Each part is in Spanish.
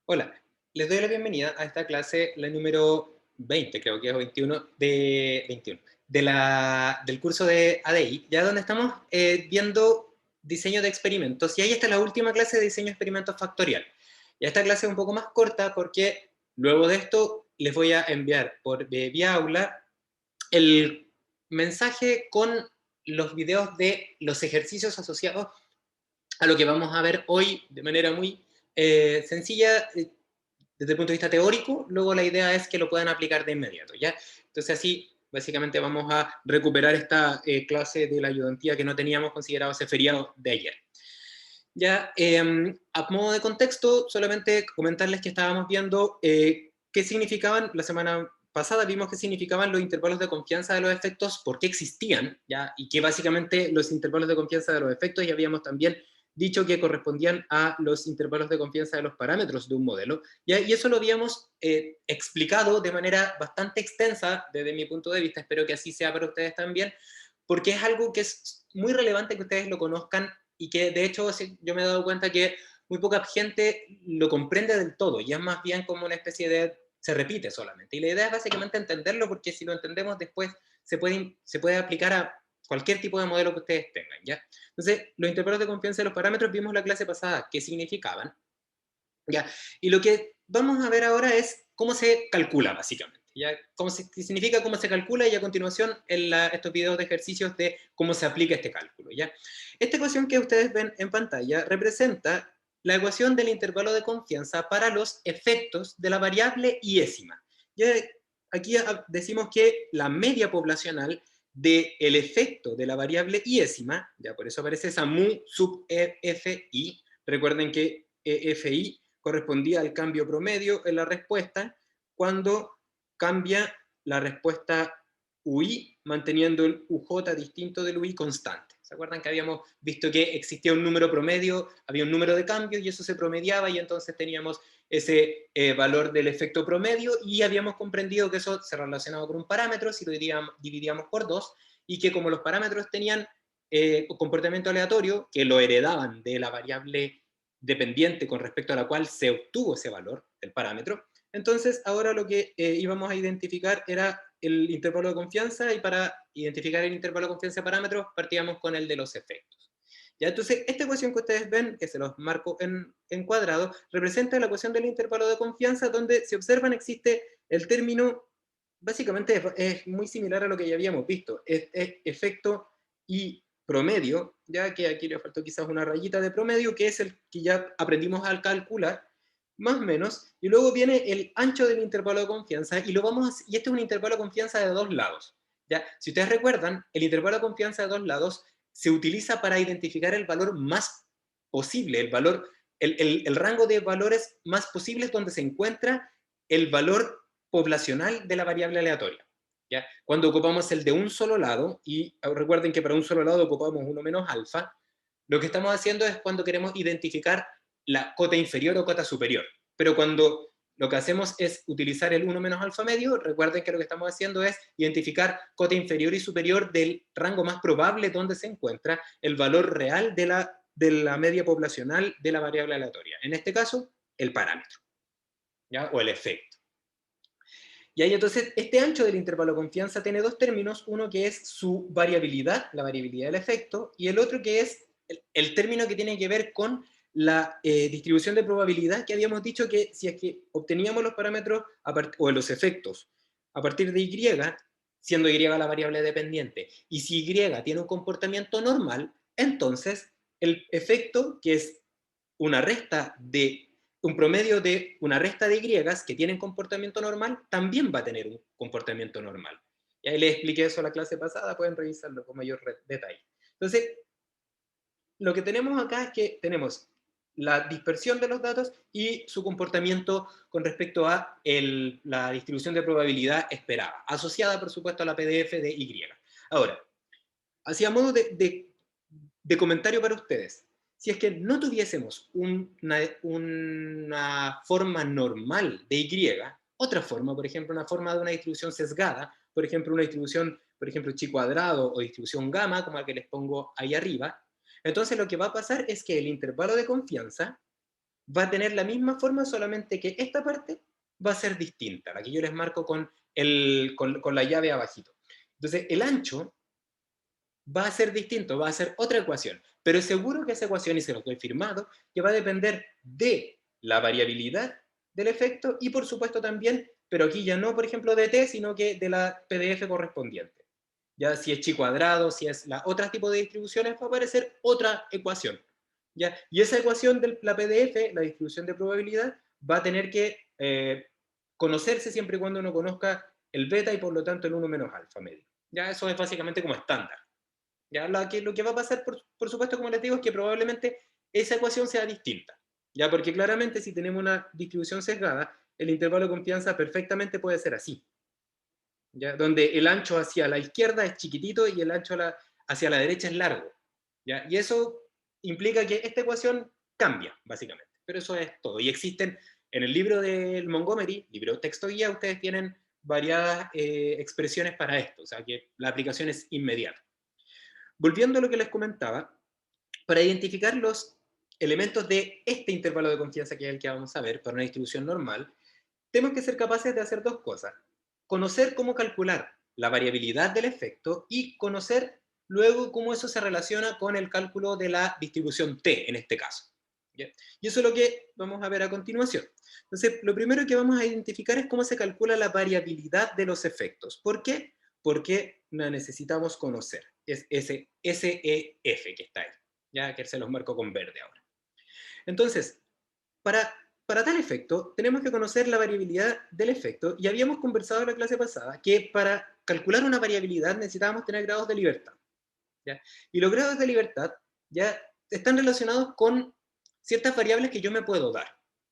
Hola, les doy la bienvenida a esta clase, la número 20, creo que es 21, del curso de ADI, ya donde estamos viendo diseño de experimentos, y ahí está la última clase de diseño de experimentos factorial. Y esta clase es un poco más corta porque luego de esto les voy a enviar por vía aula el mensaje con los videos de los ejercicios asociados a lo que vamos a ver hoy de manera muy sencilla, desde el punto de vista teórico. Luego la idea es que lo puedan aplicar de inmediato, ¿ya? Entonces así, básicamente vamos a recuperar esta clase de la ayudantía que no teníamos considerado ese feriado de ayer. Ya, a modo de contexto, solamente comentarles que estábamos viendo qué significaban, la semana pasada vimos qué significaban los intervalos de confianza de los efectos, por qué existían, ¿ya? Y que básicamente los intervalos de confianza de los efectos, ya habíamos también dicho que correspondían a los intervalos de confianza de los parámetros de un modelo, ¿ya? Y eso lo habíamos explicado de manera bastante extensa desde mi punto de vista, espero que así sea para ustedes también, porque es algo que es muy relevante que ustedes lo conozcan y que de hecho yo me he dado cuenta que muy poca gente lo comprende del todo, y es más bien como una especie de, se repite solamente. Y la idea es básicamente entenderlo, porque si lo entendemos después se puede aplicar a cualquier tipo de modelo que ustedes tengan, ¿ya? Entonces, los intervalos de confianza de los parámetros vimos la clase pasada qué significaban, ¿ya? Y lo que vamos a ver ahora es cómo se calcula, básicamente. ¿Ya? Qué significa cómo se calcula, y a continuación estos videos de ejercicios de cómo se aplica este cálculo. ¿Ya? Esta ecuación que ustedes ven en pantalla representa la ecuación del intervalo de confianza para los efectos de la variable iésima. ¿Ya? Aquí decimos que la media poblacional del efecto de la variable iésima, ya por eso aparece esa mu sub EFI, recuerden que EFI correspondía al cambio promedio en la respuesta cuando cambia la respuesta UI manteniendo el UJ distinto del UI constante. ¿Se acuerdan que habíamos visto que existía un número promedio, había un número de cambios y eso se promediaba, y entonces teníamos ese valor del efecto promedio, y habíamos comprendido que eso se relacionaba con un parámetro si lo dividíamos por 2, y que como los parámetros tenían comportamiento aleatorio, que lo heredaban de la variable dependiente con respecto a la cual se obtuvo ese valor del parámetro. Entonces, ahora lo que íbamos a identificar era el intervalo de confianza, y para identificar el intervalo de confianza de parámetros partíamos con el de los efectos. ¿Ya? Entonces, esta ecuación que ustedes ven, que se los marco en cuadrado, representa la ecuación del intervalo de confianza, donde, si observan, existe el término, básicamente es muy similar a lo que ya habíamos visto, es efecto y promedio, ya que aquí le faltó quizás una rayita de promedio, que es el que ya aprendimos al calcular, más o menos, y luego viene el ancho del intervalo de confianza, y este es un intervalo de confianza de dos lados. ¿Ya? Si ustedes recuerdan, el intervalo de confianza de dos lados se utiliza para identificar el valor más posible, el rango de valores más posibles donde se encuentra el valor poblacional de la variable aleatoria. ¿Ya? Cuando ocupamos el de un solo lado, y recuerden que para un solo lado ocupamos 1 menos alfa, lo que estamos haciendo es cuando queremos identificar la cota inferior o cota superior. Pero cuando lo que hacemos es utilizar el 1 menos alfa medio, recuerden que lo que estamos haciendo es identificar cota inferior y superior del rango más probable donde se encuentra el valor real de la media poblacional de la variable aleatoria. En este caso, el parámetro, ¿ya? O el efecto. Y ahí entonces, este ancho del intervalo de confianza tiene dos términos, uno que es su variabilidad, la variabilidad del efecto, y el otro que es el término que tiene que ver con la distribución de probabilidad, que habíamos dicho que si es que obteníamos los parámetros o los efectos a partir de Y, siendo Y la variable dependiente, y si Y tiene un comportamiento normal, entonces el efecto, que es una resta de un promedio de una resta de Y que tienen comportamiento normal, también va a tener un comportamiento normal. Y ahí les expliqué eso la clase pasada, pueden revisarlo con mayor detalle. Entonces, lo que tenemos acá es que tenemos la dispersión de los datos y su comportamiento con respecto a la distribución de probabilidad esperada, asociada, por supuesto, a la PDF de Y. Ahora, hacia modo de comentario para ustedes, si es que no tuviésemos una forma normal de Y, otra forma, por ejemplo, una forma de una distribución sesgada, por ejemplo, una distribución, por ejemplo, chi cuadrado o distribución gamma, como la que les pongo ahí arriba, entonces lo que va a pasar es que el intervalo de confianza va a tener la misma forma, solamente que esta parte va a ser distinta, la que yo les marco con la llave abajito. Entonces, el ancho va a ser distinto, va a ser otra ecuación, pero seguro que esa ecuación, y se lo doy firmado, que va a depender de la variabilidad del efecto y por supuesto también, pero aquí ya no, por ejemplo, de t, sino que de la PDF correspondiente. Ya si es chi cuadrado, si es la otro tipo de distribuciones, va a aparecer otra ecuación. ¿Ya? Y esa ecuación de la PDF, la distribución de probabilidad, va a tener que conocerse siempre y cuando uno conozca el beta y por lo tanto el 1 menos alfa medio. Ya eso es básicamente como estándar. ¿Ya? Lo que va a pasar, por supuesto, como les digo, es que probablemente esa ecuación sea distinta. ¿Ya? Porque claramente si tenemos una distribución sesgada, el intervalo de confianza perfectamente puede ser así. ¿Ya? Donde el ancho hacia la izquierda es chiquitito y el ancho hacia la derecha es largo. ¿Ya? Y eso implica que esta ecuación cambia, básicamente. Pero eso es todo. Y existen, en el libro del Montgomery, libro texto guía, ustedes tienen variadas expresiones para esto. O sea que la aplicación es inmediata. Volviendo a lo que les comentaba, para identificar los elementos de este intervalo de confianza, que es el que vamos a ver para una distribución normal, tenemos que ser capaces de hacer dos cosas. Conocer cómo calcular la variabilidad del efecto y conocer luego cómo eso se relaciona con el cálculo de la distribución t, en este caso. ¿Ya? Y eso es lo que vamos a ver a continuación. Entonces, lo primero que vamos a identificar es cómo se calcula la variabilidad de los efectos. ¿Por qué? Porque la necesitamos conocer. Es ese SEF que está ahí, ya que se los marco con verde ahora. Entonces, para tal efecto, tenemos que conocer la variabilidad del efecto, y habíamos conversado en la clase pasada que para calcular una variabilidad necesitábamos tener grados de libertad. ¿Ya? Y los grados de libertad ya están relacionados con ciertas variables que yo me puedo dar.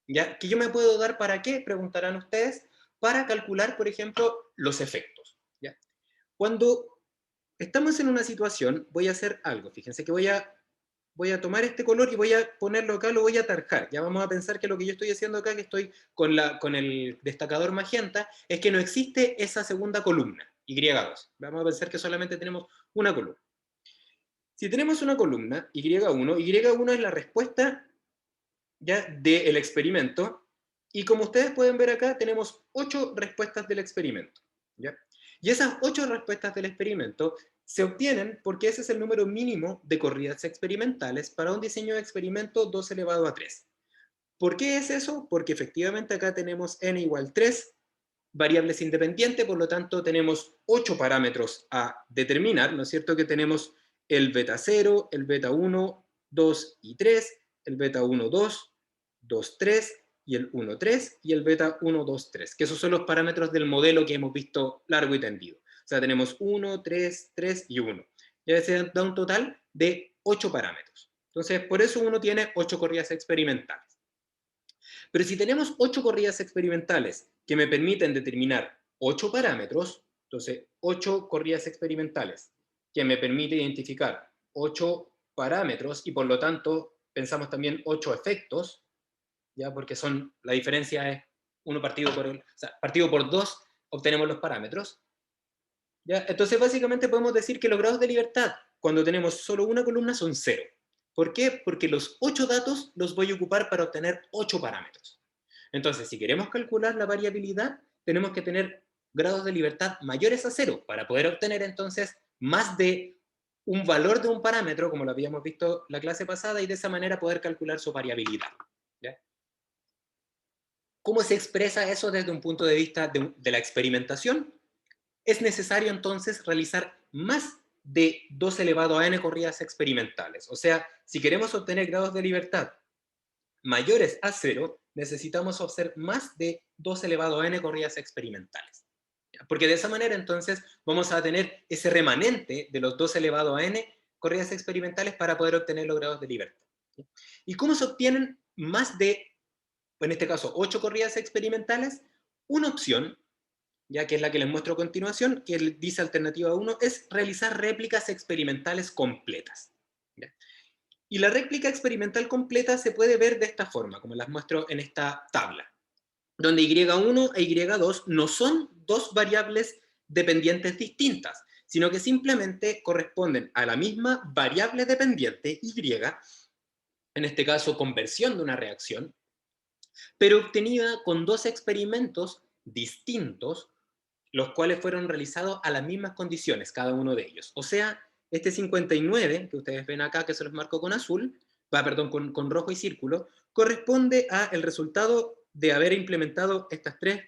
¿Ya? ¿Que yo me puedo dar para qué? Preguntarán ustedes. Para calcular, por ejemplo, los efectos. ¿Ya? Cuando estamos en una situación, voy a hacer algo. Fíjense que voy a tomar este color y voy a ponerlo acá, lo voy a tarjar. Ya vamos a pensar que lo que yo estoy haciendo acá, que estoy con el destacador magenta, es que no existe esa segunda columna, Y2. Vamos a pensar que solamente tenemos una columna. Si tenemos una columna, Y1, Y1 es la respuesta ya del experimento, y como ustedes pueden ver acá, tenemos 8 respuestas del experimento. ¿Ya? Y esas 8 respuestas del experimento se obtienen porque ese es el número mínimo de corridas experimentales para un diseño de experimento 2 elevado a 3. ¿Por qué es eso? Porque efectivamente acá tenemos n igual 3 variables independientes, por lo tanto tenemos 8 parámetros a determinar, ¿no es cierto? Que tenemos el beta 0, el beta 1, 2 y 3, el beta 1, 2, 2, 3 y el 1, 3 y el beta 1, 2, 3, que esos son los parámetros del modelo que hemos visto largo y tendido. O sea, tenemos 1, 3, 3 y 1. Ya se da un total de 8 parámetros. Entonces, por eso uno tiene 8 corridas experimentales. Pero si tenemos 8 corridas experimentales que me permiten determinar 8 parámetros, entonces 8 corridas experimentales que me permite identificar 8 parámetros y por lo tanto pensamos también 8 efectos, ¿ya? Porque la diferencia es uno partido por 2 obtenemos los parámetros. ¿Ya? Entonces básicamente podemos decir que los grados de libertad cuando tenemos solo una columna son 0. ¿Por qué? Porque los 8 datos los voy a ocupar para obtener 8 parámetros. Entonces, si queremos calcular la variabilidad, tenemos que tener grados de libertad mayores a 0 para poder obtener entonces más de un valor de un parámetro, como lo habíamos visto la clase pasada, y de esa manera poder calcular su variabilidad. ¿Ya? ¿Cómo se expresa eso desde un punto de vista de la experimentación? Es necesario entonces realizar más de 2 elevado a n corridas experimentales. O sea, si queremos obtener grados de libertad mayores a 0, necesitamos hacer más de 2 elevado a n corridas experimentales. Porque de esa manera entonces vamos a tener ese remanente de los 2 elevado a n corridas experimentales para poder obtener los grados de libertad. ¿Y cómo se obtienen más de, en este caso, 8 corridas experimentales? Una opción, ya que es la que les muestro a continuación, que dice alternativa 1, es realizar réplicas experimentales completas. ¿Ya? Y la réplica experimental completa se puede ver de esta forma, como las muestro en esta tabla, donde Y1 e Y2 no son dos variables dependientes distintas, sino que simplemente corresponden a la misma variable dependiente Y, en este caso conversión de una reacción, pero obtenida con dos experimentos distintos, los cuales fueron realizados a las mismas condiciones, cada uno de ellos. O sea, este 59, que ustedes ven acá, que se los marco con azul, perdón, con rojo y círculo, corresponde a el resultado de haber implementado estas tres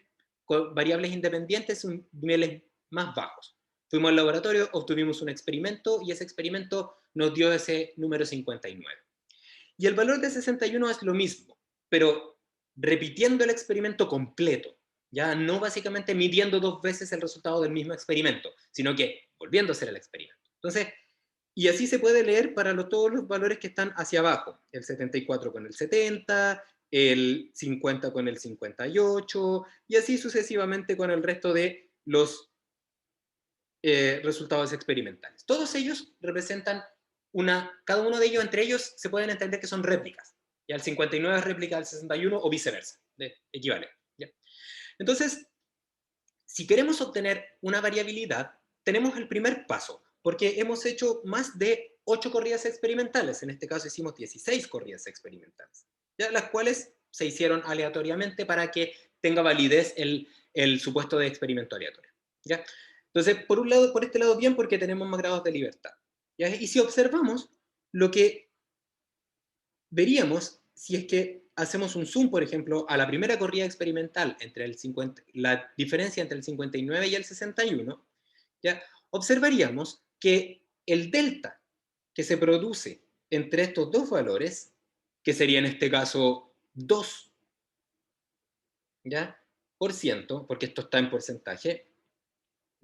variables independientes en niveles más bajos. Fuimos al laboratorio, obtuvimos un experimento y ese experimento nos dio ese número 59. Y el valor de 61 es lo mismo, pero repitiendo el experimento completo, ya no básicamente midiendo dos veces el resultado del mismo experimento, sino que volviendo a hacer el experimento. Entonces, y así se puede leer para todos los valores que están hacia abajo, el 74 con el 70, el 50 con el 58, y así sucesivamente con el resto de los resultados experimentales. Todos ellos representan cada uno de ellos, entre ellos, se pueden entender que son réplicas. Y el 59 es réplica del 61 o viceversa, equivale. ¿Ya? Entonces, si queremos obtener una variabilidad, tenemos el primer paso, porque hemos hecho más de 8 corridas experimentales, en este caso hicimos 16 corridas experimentales, ¿ya? Las cuales se hicieron aleatoriamente para que tenga validez el supuesto de experimento aleatorio. ¿Ya? Entonces, por un lado, por este lado bien, porque tenemos más grados de libertad. ¿Ya? Y si observamos, lo que veríamos, si es que hacemos un zoom, por ejemplo, a la primera corrida experimental, entre el 50, la diferencia entre el 59 y el 61, ¿ya? Observaríamos que el delta que se produce entre estos dos valores, que sería en este caso 2, ¿ya? Por ciento, porque esto está en porcentaje,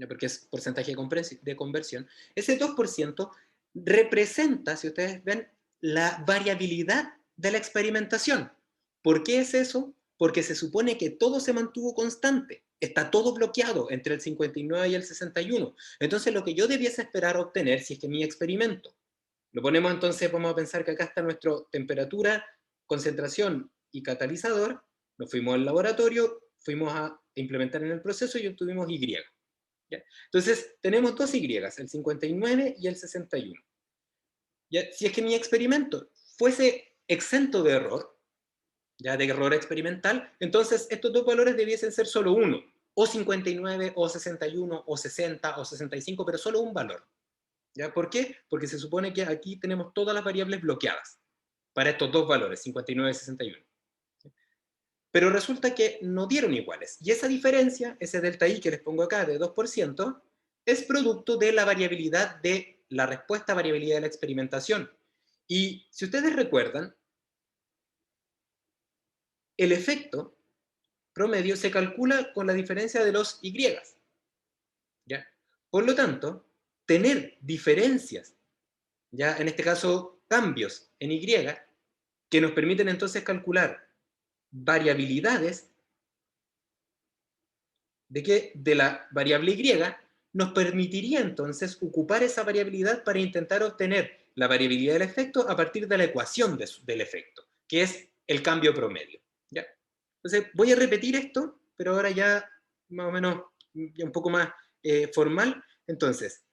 porque es porcentaje de conversión, ese 2% representa, si ustedes ven, la variabilidad de la experimentación. ¿Por qué es eso? Porque se supone que todo se mantuvo constante, está todo bloqueado entre el 59 y el 61. Entonces lo que yo debiese esperar obtener, si es que mi experimento, lo ponemos entonces, vamos a pensar que acá está nuestra temperatura, concentración y catalizador, nos fuimos al laboratorio, fuimos a implementar en el proceso y obtuvimos Y. ¿Ya? Entonces, tenemos dos Y, el 59 y el 61. ¿Ya? Si es que mi experimento fuese exento de error, ya de error experimental, entonces estos dos valores debiesen ser solo uno, o 59, o 61, o 60, o 65, pero solo un valor. ¿Ya? ¿Por qué? Porque se supone que aquí tenemos todas las variables bloqueadas para estos dos valores, 59 y 61. Pero resulta que no dieron iguales. Y esa diferencia, ese delta I que les pongo acá de 2%, es producto de la variabilidad de la respuesta a variabilidad de la experimentación. Y si ustedes recuerdan, el efecto promedio se calcula con la diferencia de los Y. ¿Ya? Por lo tanto, tener diferencias, ya en este caso cambios en Y, que nos permiten entonces calcular variabilidades de la variable Y, nos permitiría entonces ocupar esa variabilidad para intentar obtener la variabilidad del efecto a partir de la ecuación del efecto, que es el cambio promedio. ¿Ya? Entonces, voy a repetir esto, pero ahora ya más o menos ya un poco más formal. Entonces,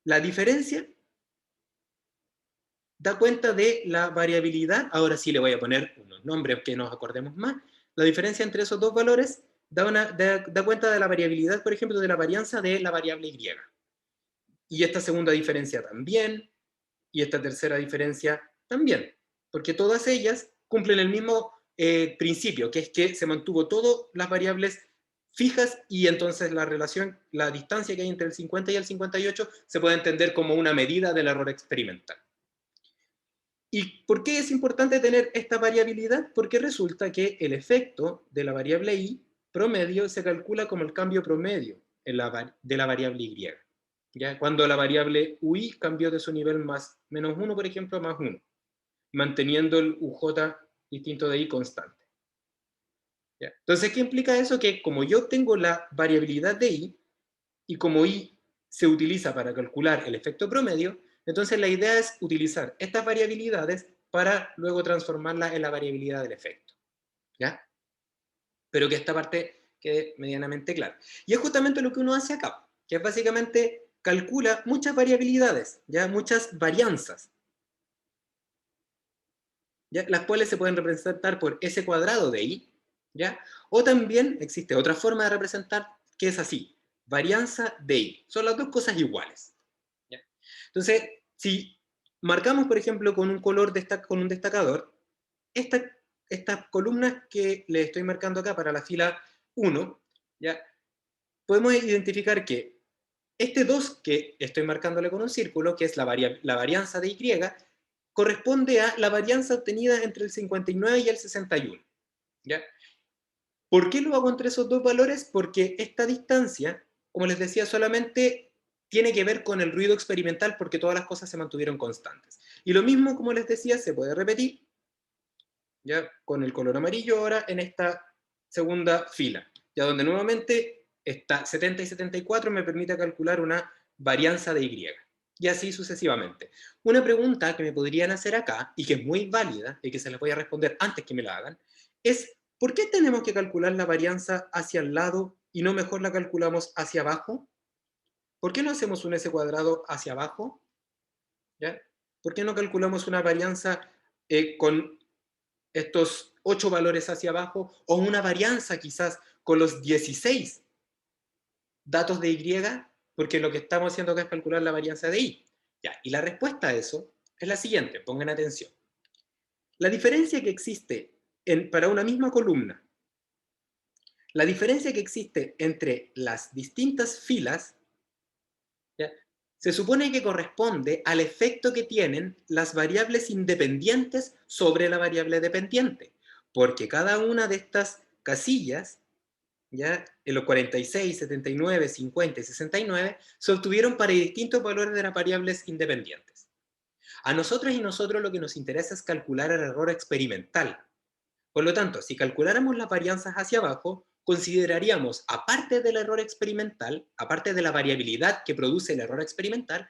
la diferencia da cuenta de la variabilidad, ahora sí le voy a poner unos nombres que nos acordemos más, la diferencia entre esos dos valores da cuenta de la variabilidad, por ejemplo, de la varianza de la variable Y. Y esta segunda diferencia también, y esta tercera diferencia también, porque todas ellas cumplen el mismo principio, que es que se mantuvo todas las variables fijas y entonces la relación, la distancia que hay entre el 50 y el 58 se puede entender como una medida del error experimental. ¿Y por qué es importante tener esta variabilidad? Porque resulta que el efecto de la variable y promedio se calcula como el cambio promedio de la variable y. ¿Ya? Cuando la variable ui cambió de su nivel más menos 1, por ejemplo, a más 1, manteniendo el uj distinto de i constante. ¿Ya? Entonces, ¿qué implica eso? Que como yo obtengo la variabilidad de i, y como i se utiliza para calcular el efecto promedio, entonces la idea es utilizar estas variabilidades para luego transformarlas en la variabilidad del efecto. ¿Ya? Pero que esta parte quede medianamente clara. Y es justamente lo que uno hace acá, que es básicamente calcula muchas variabilidades, ¿ya? Muchas varianzas, ¿ya? Las cuales se pueden representar por S cuadrado de i, ¿ya? O también existe otra forma de representar que es así, varianza de Y. Son las dos cosas iguales, ¿ya? Entonces, si marcamos, por ejemplo, con un color, con un destacador, estas columnas que le estoy marcando acá para la fila 1, ¿ya? Podemos identificar que este 2 que estoy marcándole con un círculo, que es la varianza de Y, corresponde a la varianza obtenida entre el 59 y el 61. ¿Ya? ¿Por qué lo hago entre esos dos valores? Porque esta distancia, como les decía, solamente tiene que ver con el ruido experimental porque todas las cosas se mantuvieron constantes. Y lo mismo, como les decía, se puede repetir, ya con el color amarillo ahora en esta segunda fila, ya donde nuevamente está 70 y 74 me permite calcular una varianza de Y. Y así sucesivamente. Una pregunta que me podrían hacer acá, y que es muy válida, y que se les voy a responder antes que me la hagan, es ¿por qué tenemos que calcular la varianza hacia el lado y no mejor la calculamos hacia abajo? ¿Por qué no hacemos un S cuadrado hacia abajo? ¿Ya? ¿Por qué no calculamos una varianza con estos 8 valores hacia abajo, o una varianza quizás con los 16 datos de Y, porque lo que estamos haciendo acá es calcular la varianza de Y. Ya, y la respuesta a eso es la siguiente, pongan atención. La diferencia que existe para una misma columna, la diferencia que existe entre las distintas filas, ¿ya? Se supone que corresponde al efecto que tienen las variables independientes sobre la variable dependiente, porque cada una de estas casillas, ¿ya? En los 46, 79, 50 y 69, se obtuvieron para distintos valores de las variables independientes. A nosotros y nosotros lo que nos interesa es calcular el error experimental. Por lo tanto, si calculáramos las varianzas hacia abajo, consideraríamos, aparte del error experimental, aparte de la variabilidad que produce el error experimental,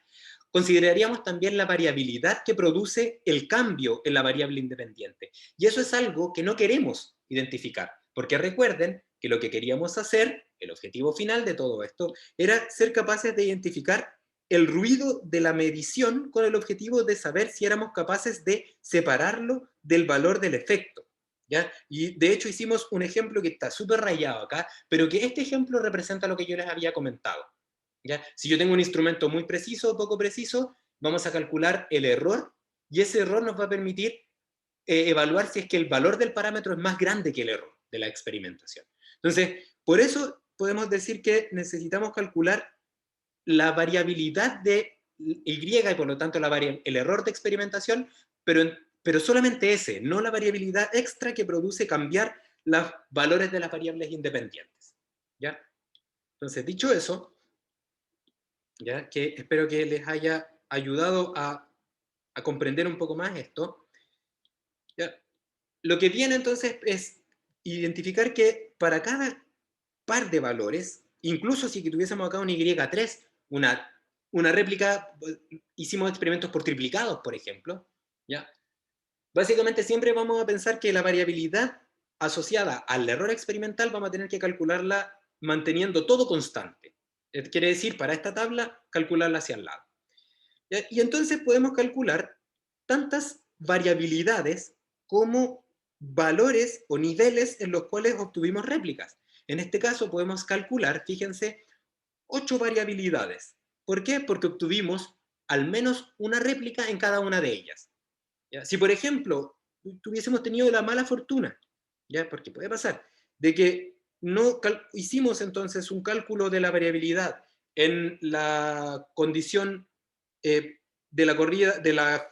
consideraríamos también la variabilidad que produce el cambio en la variable independiente. Y eso es algo que no queremos identificar, porque recuerden que lo que queríamos hacer, el objetivo final de todo esto, era ser capaces de identificar el ruido de la medición con el objetivo de saber si éramos capaces de separarlo del valor del efecto. ¿Ya? Y de hecho hicimos un ejemplo que está súper rayado acá, pero que este ejemplo representa lo que yo les había comentado. ¿Ya? Si yo tengo un instrumento muy preciso o poco preciso, vamos a calcular el error y ese error nos va a permitir evaluar si es que el valor del parámetro es más grande que el error de la experimentación. Entonces, por eso podemos decir que necesitamos calcular la variabilidad de Y y por lo tanto el error de experimentación, pero solamente ese, no la variabilidad extra que produce cambiar los valores de las variables independientes. ¿Ya? Entonces, dicho eso, ¿ya? Que espero que les haya ayudado a comprender un poco más esto. ¿Ya? Lo que viene entonces es identificar que para cada par de valores, incluso si tuviésemos acá un Y3, una réplica, hicimos experimentos por triplicados, por ejemplo, ¿ya? Básicamente siempre vamos a pensar que la variabilidad asociada al error experimental vamos a tener que calcularla manteniendo todo constante. Quiere decir, para esta tabla, calcularla hacia el lado. ¿Ya? Y entonces podemos calcular tantas variabilidades como valores o niveles en los cuales obtuvimos réplicas. En este caso podemos calcular, fíjense, 8 variabilidades. ¿Por qué? Porque obtuvimos al menos una réplica en cada una de ellas. ¿Ya? Si, por ejemplo, tuviésemos tenido la mala fortuna, ¿ya? Porque puede pasar, de que no hicimos entonces un cálculo de la variabilidad en la condición de la corrida de la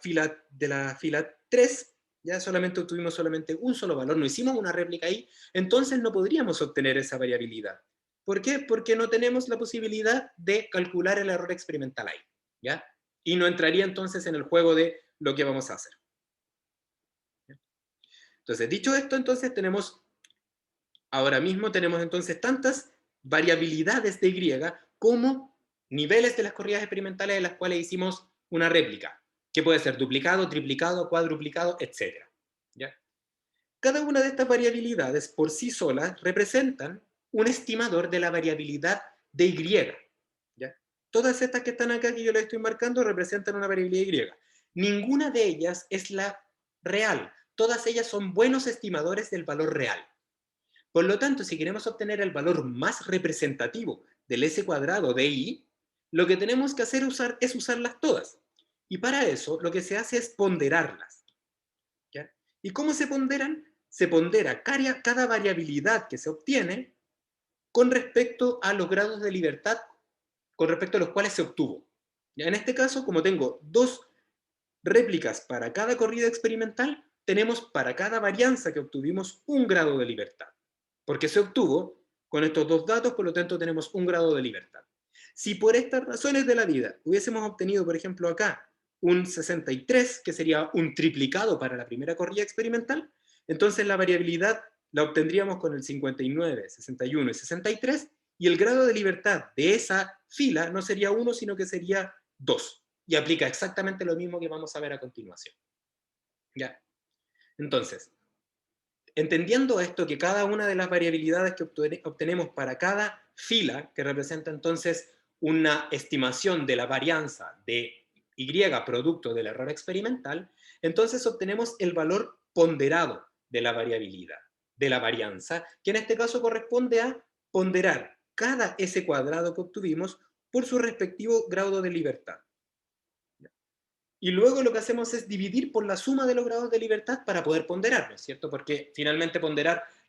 fila 3, ya tuvimos solamente un solo valor, no hicimos una réplica ahí, entonces no podríamos obtener esa variabilidad. ¿Por qué? Porque no tenemos la posibilidad de calcular el error experimental ahí, ¿ya? Y no entraría entonces en el juego de lo que vamos a hacer. Entonces, dicho esto, entonces ahora mismo tenemos entonces tantas variabilidades de Y como niveles de las corridas experimentales en las cuales hicimos una réplica, que puede ser duplicado, triplicado, cuadruplicado, etc. ¿Ya? Cada una de estas variabilidades por sí solas representan un estimador de la variabilidad de Y. ¿Ya? Todas estas que están acá que yo les estoy marcando representan una variabilidad Y. Ninguna de ellas es la real. Todas ellas son buenos estimadores del valor real. Por lo tanto, si queremos obtener el valor más representativo del S cuadrado de I, lo que tenemos que hacer es usarlas todas. Y para eso, lo que se hace es ponderarlas. ¿Ya? ¿Y cómo se ponderan? Se pondera cada variabilidad que se obtiene con respecto a los grados de libertad con respecto a los cuales se obtuvo. ¿Ya? En este caso, como tengo dos réplicas para cada corrida experimental, tenemos para cada varianza que obtuvimos un grado de libertad. Porque se obtuvo con estos dos datos, por lo tanto tenemos un grado de libertad. Si por estas razones de la vida hubiésemos obtenido, por ejemplo, acá un 63, que sería un triplicado para la primera corrida experimental, entonces la variabilidad la obtendríamos con el 59, 61 y 63, y el grado de libertad de esa fila no sería 1, sino que sería 2. Y aplica exactamente lo mismo que vamos a ver a continuación. ¿Ya? Entonces, entendiendo esto, que cada una de las variabilidades que obtenemos para cada fila, que representa entonces una estimación de la varianza de Y producto del error experimental, entonces obtenemos el valor ponderado de la variabilidad, de la varianza, que en este caso corresponde a ponderar cada S cuadrado que obtuvimos por su respectivo grado de libertad. Y luego lo que hacemos es dividir por la suma de los grados de libertad para poder ponderarlo, ¿cierto? Porque finalmente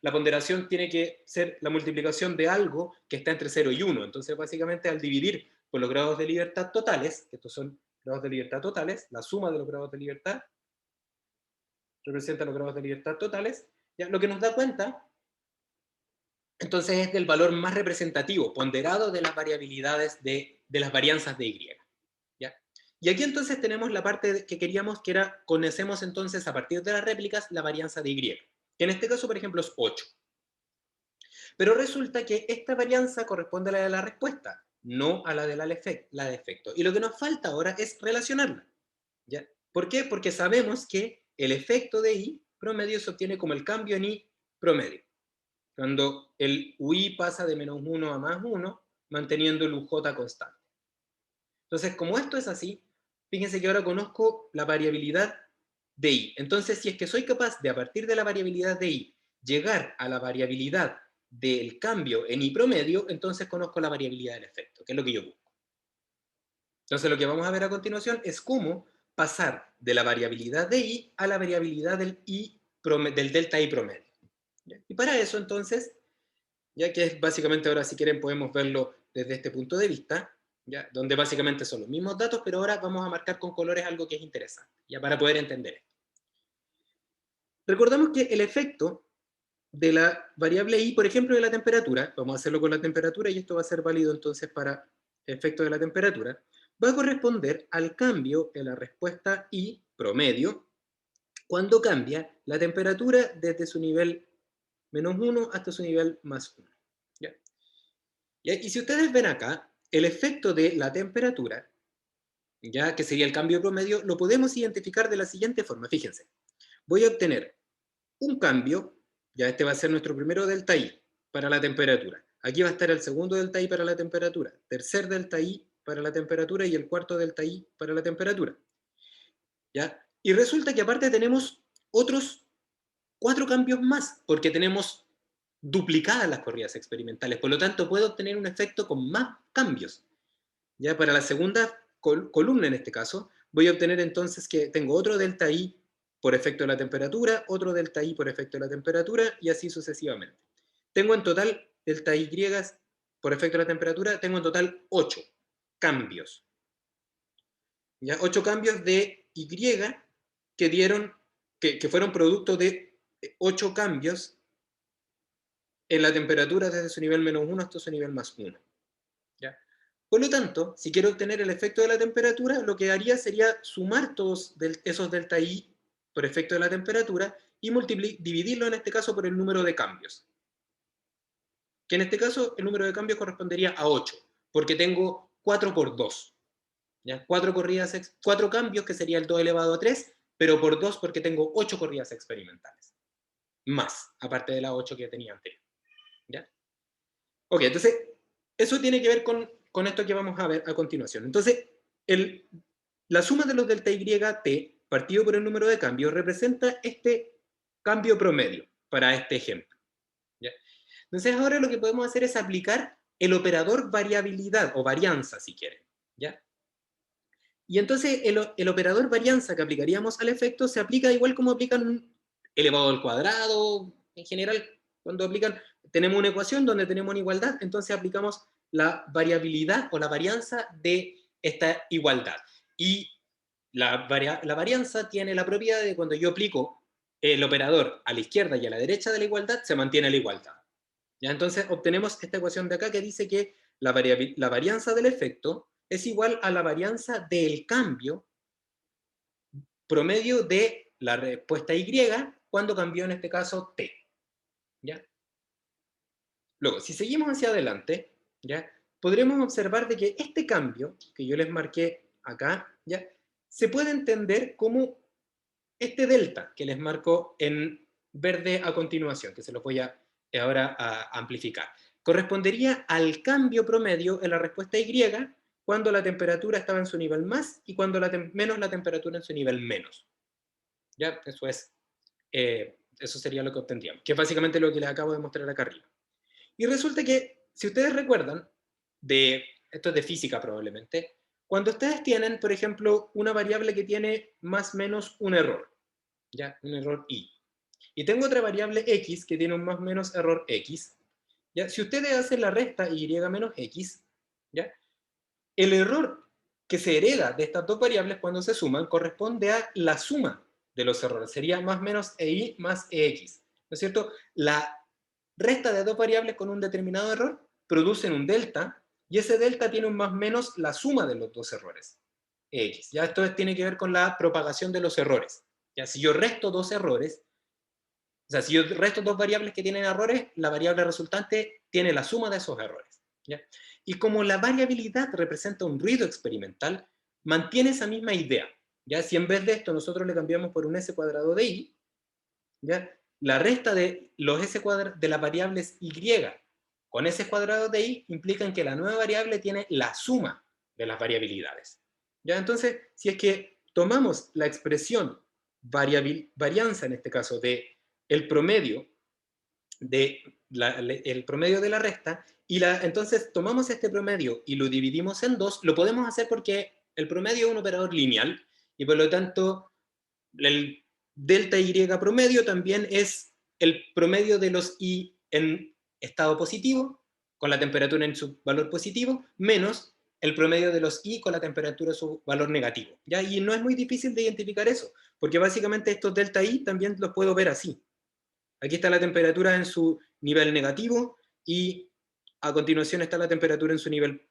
la ponderación tiene que ser la multiplicación de algo que está entre 0 y 1. Entonces, básicamente, al dividir por los grados de libertad totales, que estos son grados de libertad totales, la suma de los grados de libertad representa los grados de libertad totales, ¿ya? Lo que nos da cuenta, entonces, es del valor más representativo, ponderado de las variabilidades de las varianzas de Y. ¿Ya? Y aquí entonces tenemos la parte que queríamos, que era, conocemos entonces a partir de las réplicas la varianza de Y, que en este caso, por ejemplo, es 8. Pero resulta que esta varianza corresponde a la de la respuesta, no a la de la de efecto. Y lo que nos falta ahora es relacionarla. ¿Ya? ¿Por qué? Porque sabemos que el efecto de I promedio se obtiene como el cambio en I promedio. Cuando el UI pasa de menos 1 a más 1, manteniendo el UJ constante. Entonces, como esto es así, fíjense que ahora conozco la variabilidad de I. Entonces, si es que soy capaz de, a partir de la variabilidad de I, llegar a la variabilidad del cambio en I promedio, entonces conozco la variabilidad del efecto, que es lo que yo busco. Entonces, lo que vamos a ver a continuación es cómo pasar de la variabilidad de I a la variabilidad del delta I promedio. Y para eso, entonces, ya que es básicamente, ahora si quieren podemos verlo desde este punto de vista, ¿ya? Donde básicamente son los mismos datos, pero ahora vamos a marcar con colores algo que es interesante, ya para poder entender esto. Recordamos que el efecto de la variable I, por ejemplo, de la temperatura, vamos a hacerlo con la temperatura y esto va a ser válido entonces para efecto de la temperatura, va a corresponder al cambio en la respuesta I promedio cuando cambia la temperatura desde su nivel menos 1 hasta su nivel más 1. ¿Ya? Y si ustedes ven acá, el efecto de la temperatura, ya que sería el cambio promedio, lo podemos identificar de la siguiente forma. Fíjense, voy a obtener un cambio, ya este va a ser nuestro primero delta I para la temperatura. Aquí va a estar el segundo delta I para la temperatura, tercer delta I para la temperatura y el cuarto delta I para la temperatura. ¿Ya? Y resulta que aparte tenemos otros 4 cambios más, porque tenemos duplicadas las corridas experimentales, por lo tanto puedo obtener un efecto con más cambios. Ya para la segunda columna en este caso, voy a obtener entonces que tengo otro delta I por efecto de la temperatura, otro delta I por efecto de la temperatura, y así sucesivamente. Tengo en total delta Y por efecto de la temperatura, tengo en total 8 cambios. ¿Ya? 8 cambios de Y que fueron producto de 8 cambios en la temperatura desde su nivel menos 1 hasta su nivel más 1. ¿Ya? Por lo tanto, si quiero obtener el efecto de la temperatura, lo que haría sería sumar todos esos delta I por efecto de la temperatura y dividirlo en este caso por el número de cambios. Que en este caso el número de cambios correspondería a 8, porque tengo 4 por 2. ¿Ya? 4 cambios, que sería el 2 elevado a 3, pero por 2 porque tengo 8 corridas experimentales. Más, aparte de las 8 que tenía antes. ¿Ya? Ok, entonces, eso tiene que ver con esto que vamos a ver a continuación. Entonces, la suma de los delta YT partido por el número de cambios representa este cambio promedio para este ejemplo. ¿Ya? Entonces ahora lo que podemos hacer es aplicar el operador variabilidad o varianza, si quieren, ¿ya? Y entonces el operador varianza que aplicaríamos al efecto se aplica igual como aplican elevado al cuadrado, en general, cuando aplican, tenemos una ecuación donde tenemos una igualdad, entonces aplicamos la variabilidad o la varianza de esta igualdad. Y la varianza tiene la propiedad de cuando yo aplico el operador a la izquierda y a la derecha de la igualdad, se mantiene la igualdad. ¿Ya? Entonces obtenemos esta ecuación de acá que dice que la varianza del efecto es igual a la varianza del cambio promedio de la respuesta Y cuando cambió en este caso T. ¿Ya? Luego, si seguimos hacia adelante, ¿ya? Podremos observar de que este cambio que yo les marqué acá, ¿ya? Se puede entender como este delta que les marco en verde a continuación, que se los voy a ahora a amplificar. Correspondería al cambio promedio en la respuesta Y cuando la temperatura estaba en su nivel más y cuando menos la temperatura en su nivel menos. ¿Ya? Eso sería lo que obtendríamos, que es básicamente lo que les acabo de mostrar acá arriba. Y resulta que, si ustedes recuerdan, esto es de física probablemente, cuando ustedes tienen, por ejemplo, una variable que tiene más o menos un error, ¿ya? Un error i. Y tengo otra variable x que tiene un más o menos error x, ¿ya? Si ustedes hacen la resta y menos x, ¿ya? El error que se hereda de estas dos variables cuando se suman corresponde a la suma de los errores. Sería más o menos ei más ex. ¿No es cierto? La resta de dos variables con un determinado error producen un delta, y ese delta tiene un más o menos la suma de los dos errores, x. Ya esto tiene que ver con la propagación de los errores. Ya si yo resto dos errores, o sea, si yo resto dos variables que tienen errores, la variable resultante tiene la suma de esos errores. ¿Ya? Y como la variabilidad representa un ruido experimental, mantiene esa misma idea. ¿Ya? Si en vez de esto nosotros le cambiamos por un s cuadrado de i, ¿ya? La resta de los s cuadrados de las variables y con s cuadrado de i implican que la nueva variable tiene la suma de las variabilidades. ¿Ya? Entonces, si es que tomamos la expresión varianza, en este caso, de el promedio el promedio de la resta, y entonces tomamos este promedio y lo dividimos en dos, lo podemos hacer porque el promedio es un operador lineal, y por lo tanto el delta y promedio también es el promedio de los i en estado positivo, con la temperatura en su valor positivo, menos el promedio de los i con la temperatura en su valor negativo. ¿Ya? Y no es muy difícil de identificar eso, porque básicamente estos delta i también los puedo ver así. Aquí está la temperatura en su nivel negativo y a continuación está la temperatura en su nivel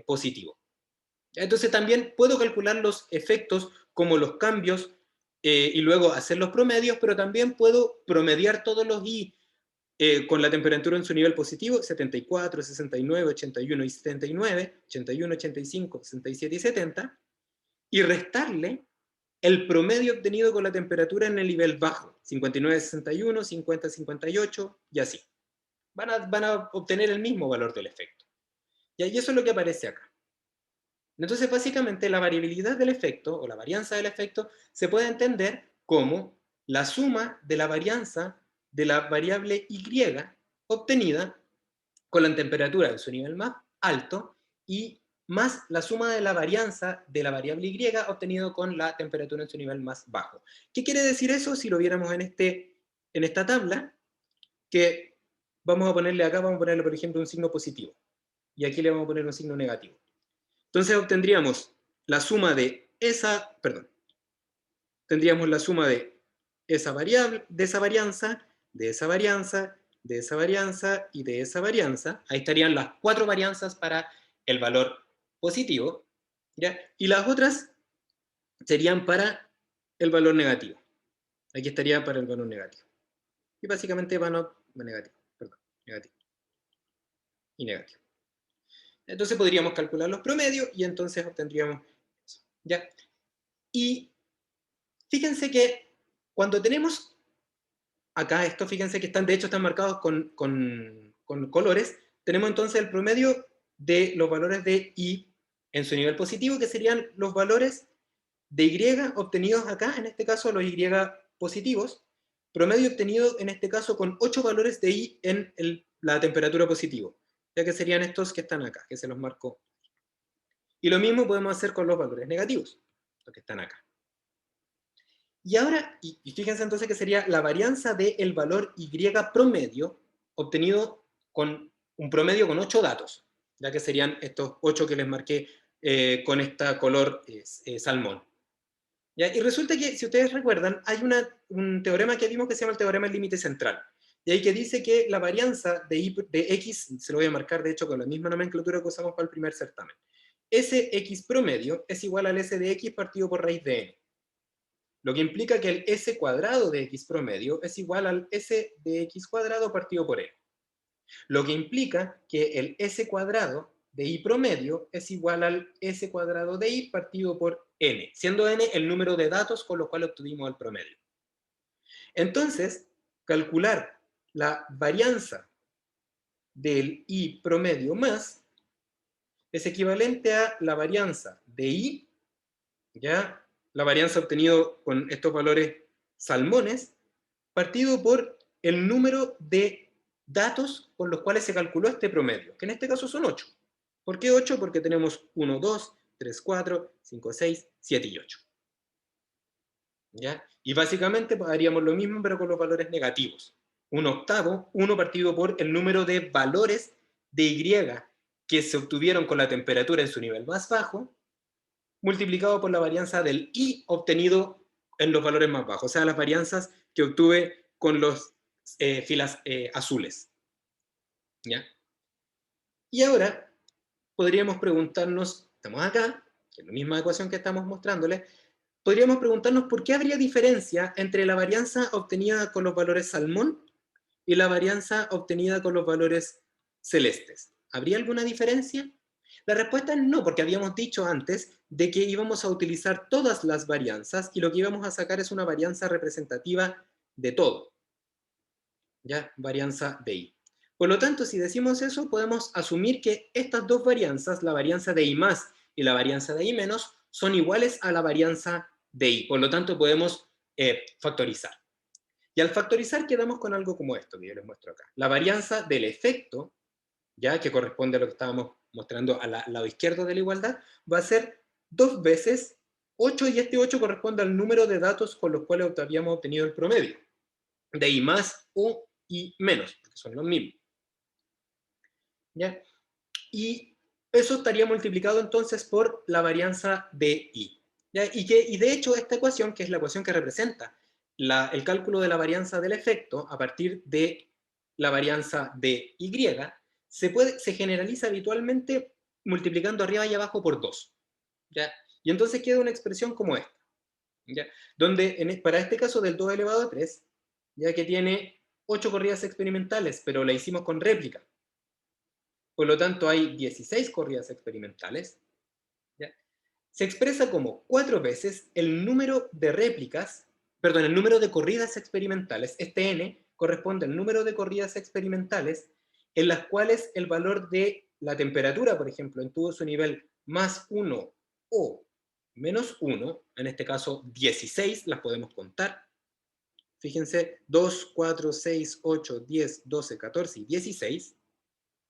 positivo. Entonces también puedo calcular los efectos como los cambios y luego hacer los promedios, pero también puedo promediar todos los i con la temperatura en su nivel positivo, 74, 69, 81 y 79, 81, 85, 67 y 70, y restarle el promedio obtenido con la temperatura en el nivel bajo, 59, 61, 50, 58 y así. Van a obtener el mismo valor del efecto. Y eso es lo que aparece acá. Entonces, básicamente, la variabilidad del efecto, o la varianza del efecto, se puede entender como la suma de la varianza de la variable y obtenida con la temperatura en su nivel más alto y más la suma de la varianza de la variable y obtenido con la temperatura en su nivel más bajo. ¿Qué quiere decir eso? Si lo viéramos en esta tabla, que vamos a ponerle acá, vamos a ponerle, por ejemplo, un signo positivo. Y aquí le vamos a poner un signo negativo. Entonces obtendríamos la suma de esa, perdón, tendríamos la suma de esa variable, de esa varianza, de esa varianza, de esa varianza y de esa varianza. Ahí estarían las cuatro varianzas para el valor positivo, ¿ya? Y las otras serían para el valor negativo. Aquí estaría para el valor negativo. Y básicamente negativo, perdón, negativo y negativo. Entonces podríamos calcular los promedios y entonces obtendríamos eso, ¿ya? Y fíjense que cuando tenemos acá esto, fíjense que de hecho están marcados con colores, tenemos entonces el promedio de los valores de i en su nivel positivo, que serían los valores de y obtenidos acá, en este caso los y positivos, promedio obtenido en este caso con 8 valores de I en la temperatura positivo, ya que serían estos que están acá, que se los marco. Y lo mismo podemos hacer con los valores negativos, los que están acá. Y ahora, y fíjense entonces que sería la varianza del valor Y promedio obtenido con un promedio con 8 datos, ya que serían estos 8 que les marqué con este color salmón. ¿Ya? Y resulta que, si ustedes recuerdan, hay un teorema que vimos que se llama el teorema del límite central, y ahí que dice que la varianza de X, se lo voy a marcar de hecho con la misma nomenclatura que usamos para el primer certamen, Sx promedio es igual al S de X partido por raíz de n. Lo que implica que el S cuadrado de X promedio es igual al S de X cuadrado partido por n. Lo que implica que el S cuadrado de Y promedio es igual al S cuadrado de Y partido por n, siendo n el número de datos con los cuales obtuvimos el promedio. Entonces, calcular la varianza del Y promedio más es equivalente a la varianza de Y, ¿ya? La varianza obtenido con estos valores salmones, partido por el número de datos con los cuales se calculó este promedio, que en este caso son 8. ¿Por qué 8? Porque tenemos 1, 2, 3, 4, 5, 6, 7 y 8. ¿Ya? Y básicamente haríamos lo mismo, pero con los valores negativos. 1/8, 1 partido por el número de valores de Y que se obtuvieron con la temperatura en su nivel más bajo, multiplicado por la varianza del I obtenido en los valores más bajos, o sea, las varianzas que obtuve con los filas azules. ¿Ya? Y ahora podríamos preguntarnos, estamos acá, en la misma ecuación que estamos mostrándoles, podríamos preguntarnos por qué habría diferencia entre la varianza obtenida con los valores salmón y la varianza obtenida con los valores celestes. ¿Habría alguna diferencia? La respuesta es no, porque habíamos dicho antes de que íbamos a utilizar todas las varianzas y lo que íbamos a sacar es una varianza representativa de todo. ¿Ya? Varianza de I. Por lo tanto, si decimos eso, podemos asumir que estas dos varianzas, la varianza de I más y la varianza de I menos, son iguales a la varianza de I. Por lo tanto, podemos factorizar. Y al factorizar quedamos con algo como esto, que yo les muestro acá. La varianza del efecto, ya que corresponde a lo que estábamos mostrando al lado izquierdo de la igualdad, va a ser 2 veces 8, y este 8 corresponde al número de datos con los cuales habíamos obtenido el promedio, de I más o I menos, porque son los mismos. ¿Ya? Y eso estaría multiplicado entonces por la varianza de I. ¿Ya? Y de hecho esta ecuación, que es la ecuación que representa el cálculo de la varianza del efecto a partir de la varianza de Y, se generaliza habitualmente multiplicando arriba y abajo por 2. ¿Ya? Y entonces queda una expresión como esta, ¿ya? Donde para este caso del 2 elevado a 3, ya que tiene 8 corridas experimentales, pero la hicimos con réplica. Por lo tanto, hay 16 corridas experimentales. ¿Ya? Se expresa como 4 veces el número de réplicas, perdón, el número de corridas experimentales. Este n corresponde al número de corridas experimentales en las cuales el valor de la temperatura, por ejemplo, en todo su nivel más 1 o menos 1, en este caso 16, las podemos contar. Fíjense, 2, 4, 6, 8, 10, 12, 14 y 16.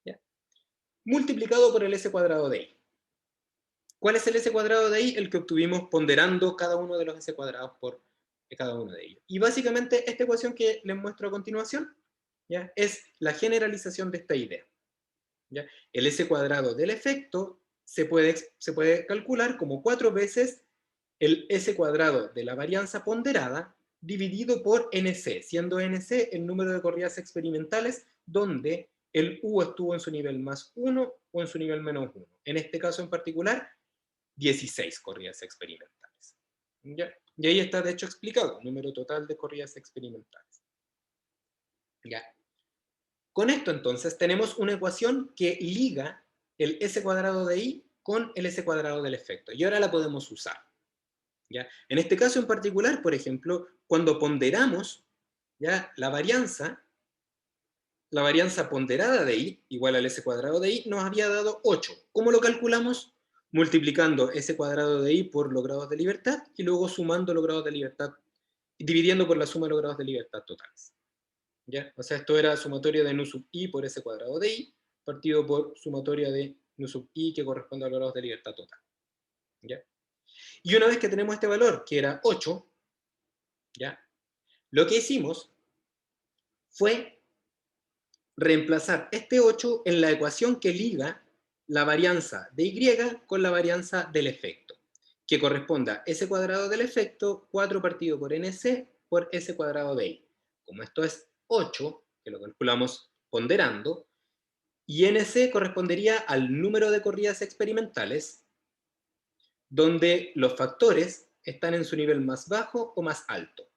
¿Ya? Multiplicado por el S cuadrado de I. ¿Cuál es el S cuadrado de I? El que obtuvimos ponderando cada uno de los S cuadrados por cada uno de ellos. Y básicamente esta ecuación que les muestro a continuación, ¿ya? Es la generalización de esta idea. ¿Ya? El S cuadrado del efecto se puede calcular como 4 veces el S cuadrado de la varianza ponderada dividido por NC, siendo NC el número de corridas experimentales donde el U estuvo en su nivel más 1 o en su nivel menos 1. En este caso en particular, 16 corridas experimentales. ¿Ya? Y ahí está de hecho explicado el número total de corridas experimentales. ¿Ya? Con esto entonces tenemos una ecuación que liga el S cuadrado de I con el S cuadrado del efecto. Y ahora la podemos usar. ¿Ya? En este caso en particular, por ejemplo, cuando ponderamos, ¿ya?, la varianza ponderada de I, igual al S cuadrado de I, nos había dado 8. ¿Cómo lo calculamos? Multiplicando S cuadrado de I por los grados de libertad y luego sumando los grados de libertad dividiendo por la suma de los grados de libertad totales. ¿Ya? O sea, esto era sumatoria de nu sub i por s cuadrado de i, partido por sumatoria de nu sub i, que corresponde a los grados de libertad total. ¿Ya? Y una vez que tenemos este valor, que era 8, ¿ya? Lo que hicimos fue reemplazar este 8 en la ecuación que liga la varianza de y con la varianza del efecto, que corresponde a s cuadrado del efecto, 4 partido por nc por s cuadrado de i. Como esto es 8, que lo calculamos ponderando, y nc correspondería al número de corridas experimentales, donde los factores están en su nivel más bajo o más alto.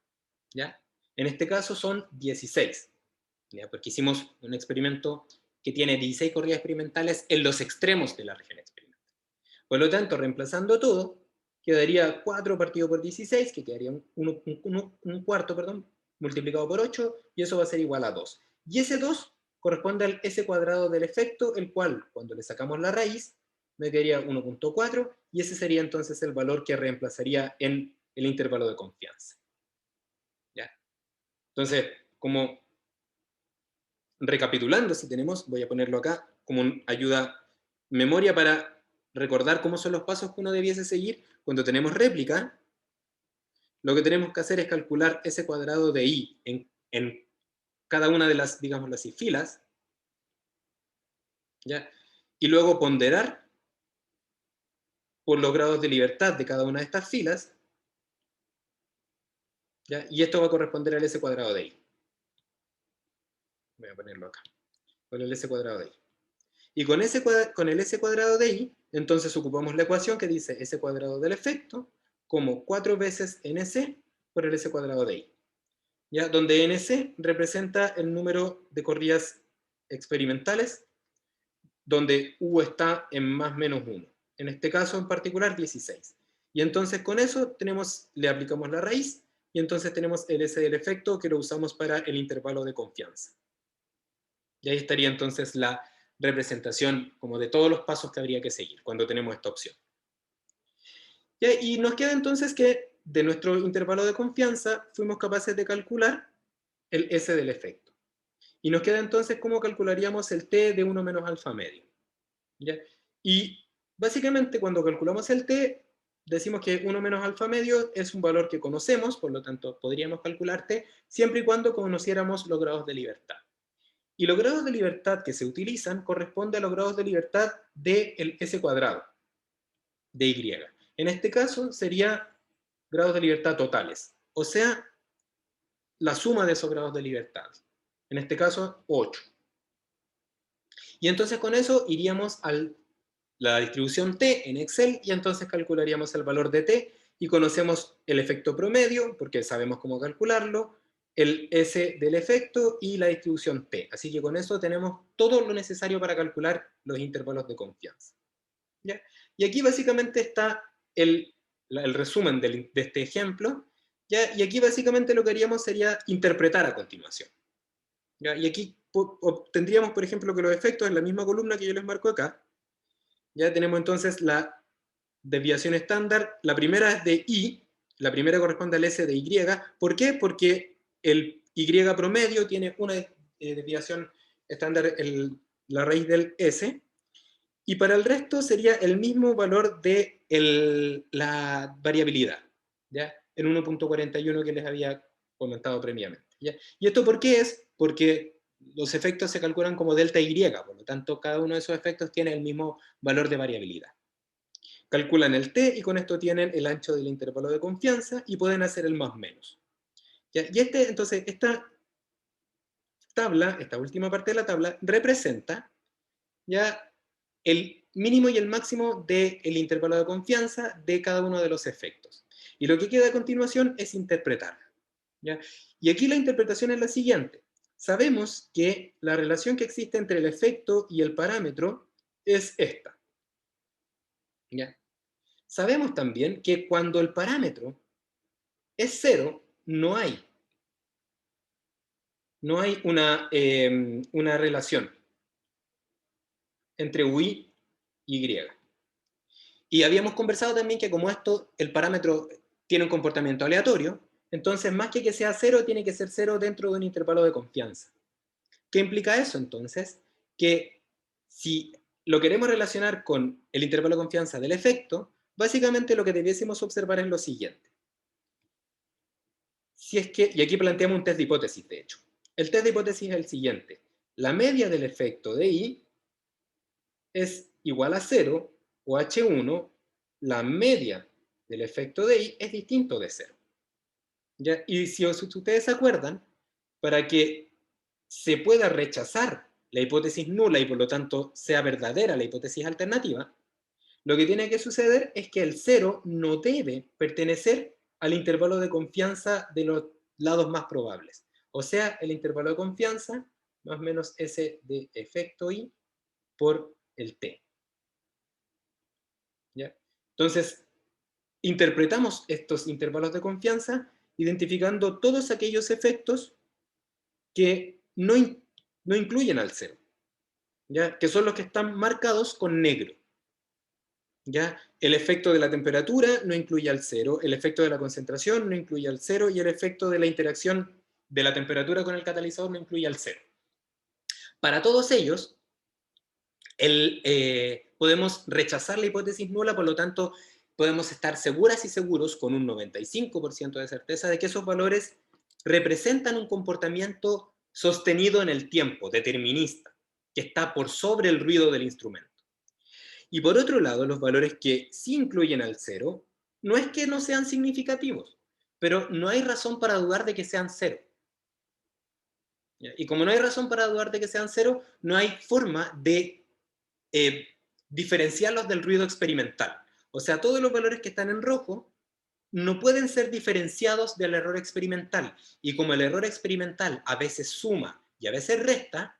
¿Ya? En este caso son 16, ¿ya? Porque hicimos un experimento que tiene 16 corridas experimentales en los extremos de la región experimental. Por lo tanto, reemplazando todo, quedaría 4 partido por 16, que quedaría un cuarto, perdón, multiplicado por 8, y eso va a ser igual a 2. Y ese 2 corresponde al s cuadrado del efecto, el cual, cuando le sacamos la raíz, me quedaría 1.4, y ese sería entonces el valor que reemplazaría en el intervalo de confianza. ¿Ya? Entonces, como recapitulando, si tenemos, voy a ponerlo acá como ayuda memoria para recordar cómo son los pasos que uno debiese seguir cuando tenemos réplica. Lo que tenemos que hacer es calcular ese cuadrado de i en cada una de las, digamos así, filas, ¿ya? Y luego ponderar por los grados de libertad de cada una de estas filas, ¿ya? Y esto va a corresponder al s cuadrado de i. Voy a ponerlo acá, con el s cuadrado de i. Y con el s cuadrado de i, entonces ocupamos la ecuación que dice s cuadrado del efecto como 4 veces nc por el s cuadrado de i. ¿Ya? Donde nc representa el número de corridas experimentales, donde u está en más menos 1. En este caso en particular 16. Y entonces con eso le aplicamos la raíz, y entonces tenemos el s del efecto, que lo usamos para el intervalo de confianza. Y ahí estaría entonces la representación como de todos los pasos que habría que seguir cuando tenemos esta opción. Y nos queda entonces que de nuestro intervalo de confianza fuimos capaces de calcular el S del efecto. Y nos queda entonces cómo calcularíamos el T de 1 menos alfa medio. ¿Ya? Y básicamente cuando calculamos el T, decimos que 1 menos alfa medio es un valor que conocemos, por lo tanto podríamos calcular T siempre y cuando conociéramos los grados de libertad. Y los grados de libertad que se utilizan corresponden a los grados de libertad del S cuadrado, de Y. En este caso sería grados de libertad totales, o sea, la suma de esos grados de libertad. En este caso, 8. Y entonces con eso iríamos a la distribución T en Excel, y entonces calcularíamos el valor de T, y conocemos el efecto promedio, porque sabemos cómo calcularlo, el S del efecto y la distribución T. Así que con eso tenemos todo lo necesario para calcular los intervalos de confianza. ¿Ya? Y aquí básicamente está el resumen de este ejemplo, ¿ya? Y aquí básicamente lo que haríamos sería interpretar a continuación. ¿Ya? Y aquí obtendríamos, por ejemplo, que los efectos en la misma columna que yo les marco acá. Ya tenemos entonces la desviación estándar. La primera es de I, la primera corresponde al S de Y. ¿Por qué? Porque el Y promedio tiene una desviación estándar, la raíz del S, y para el resto sería el mismo valor de la variabilidad, ¿ya? En 1.41 que les había comentado previamente, ¿ya? ¿Y esto por qué es? Porque los efectos se calculan como delta Y, por lo tanto cada uno de esos efectos tiene el mismo valor de variabilidad. Calculan el T y con esto tienen el ancho del intervalo de confianza y pueden hacer el más menos. ¿Ya? Y entonces esta tabla, esta última parte de la tabla, representa ya el mínimo y el máximo del intervalo de confianza de cada uno de los efectos. Y lo que queda a continuación es interpretar. ¿Ya? Y aquí la interpretación es la siguiente. Sabemos que la relación que existe entre el efecto y el parámetro es esta. ¿Ya? Sabemos también que cuando el parámetro es 0, no hay una relación entre U y Y. Y habíamos conversado también que como el parámetro tiene un comportamiento aleatorio, entonces más que sea 0, tiene que ser 0 dentro de un intervalo de confianza. ¿Qué implica eso entonces? Que si lo queremos relacionar con el intervalo de confianza del efecto, básicamente lo que debiésemos observar es lo siguiente. Si es que, y aquí planteamos un test de hipótesis, de hecho. El test de hipótesis es el siguiente. La media del efecto de I es igual a 0, o H1, la media del efecto de I es distinto de 0. ¿Ya? Y si ustedes se acuerdan, para que se pueda rechazar la hipótesis nula y por lo tanto sea verdadera la hipótesis alternativa, lo que tiene que suceder es que el 0 no debe pertenecer al intervalo de confianza de los lados más probables. O sea, el intervalo de confianza más o menos S de efecto I por el T. ¿Ya? Entonces, interpretamos estos intervalos de confianza identificando todos aquellos efectos que no incluyen al 0, ¿ya? Que son los que están marcados con negro. ¿Ya? El efecto de la temperatura no incluye al 0, el efecto de la concentración no incluye al 0 y el efecto de la interacción de la temperatura con el catalizador no incluye al 0. Para todos ellos, podemos rechazar la hipótesis nula, por lo tanto, podemos estar seguras y seguros con un 95% de certeza de que esos valores representan un comportamiento sostenido en el tiempo, determinista, que está por sobre el ruido del instrumento. Y por otro lado, los valores que sí incluyen al 0, no es que no sean significativos, pero no hay razón para dudar de que sean 0. Y como no hay razón para dudar de que sean 0, no hay forma de diferenciarlos del ruido experimental. O sea, todos los valores que están en rojo no pueden ser diferenciados del error experimental. Y como el error experimental a veces suma y a veces resta,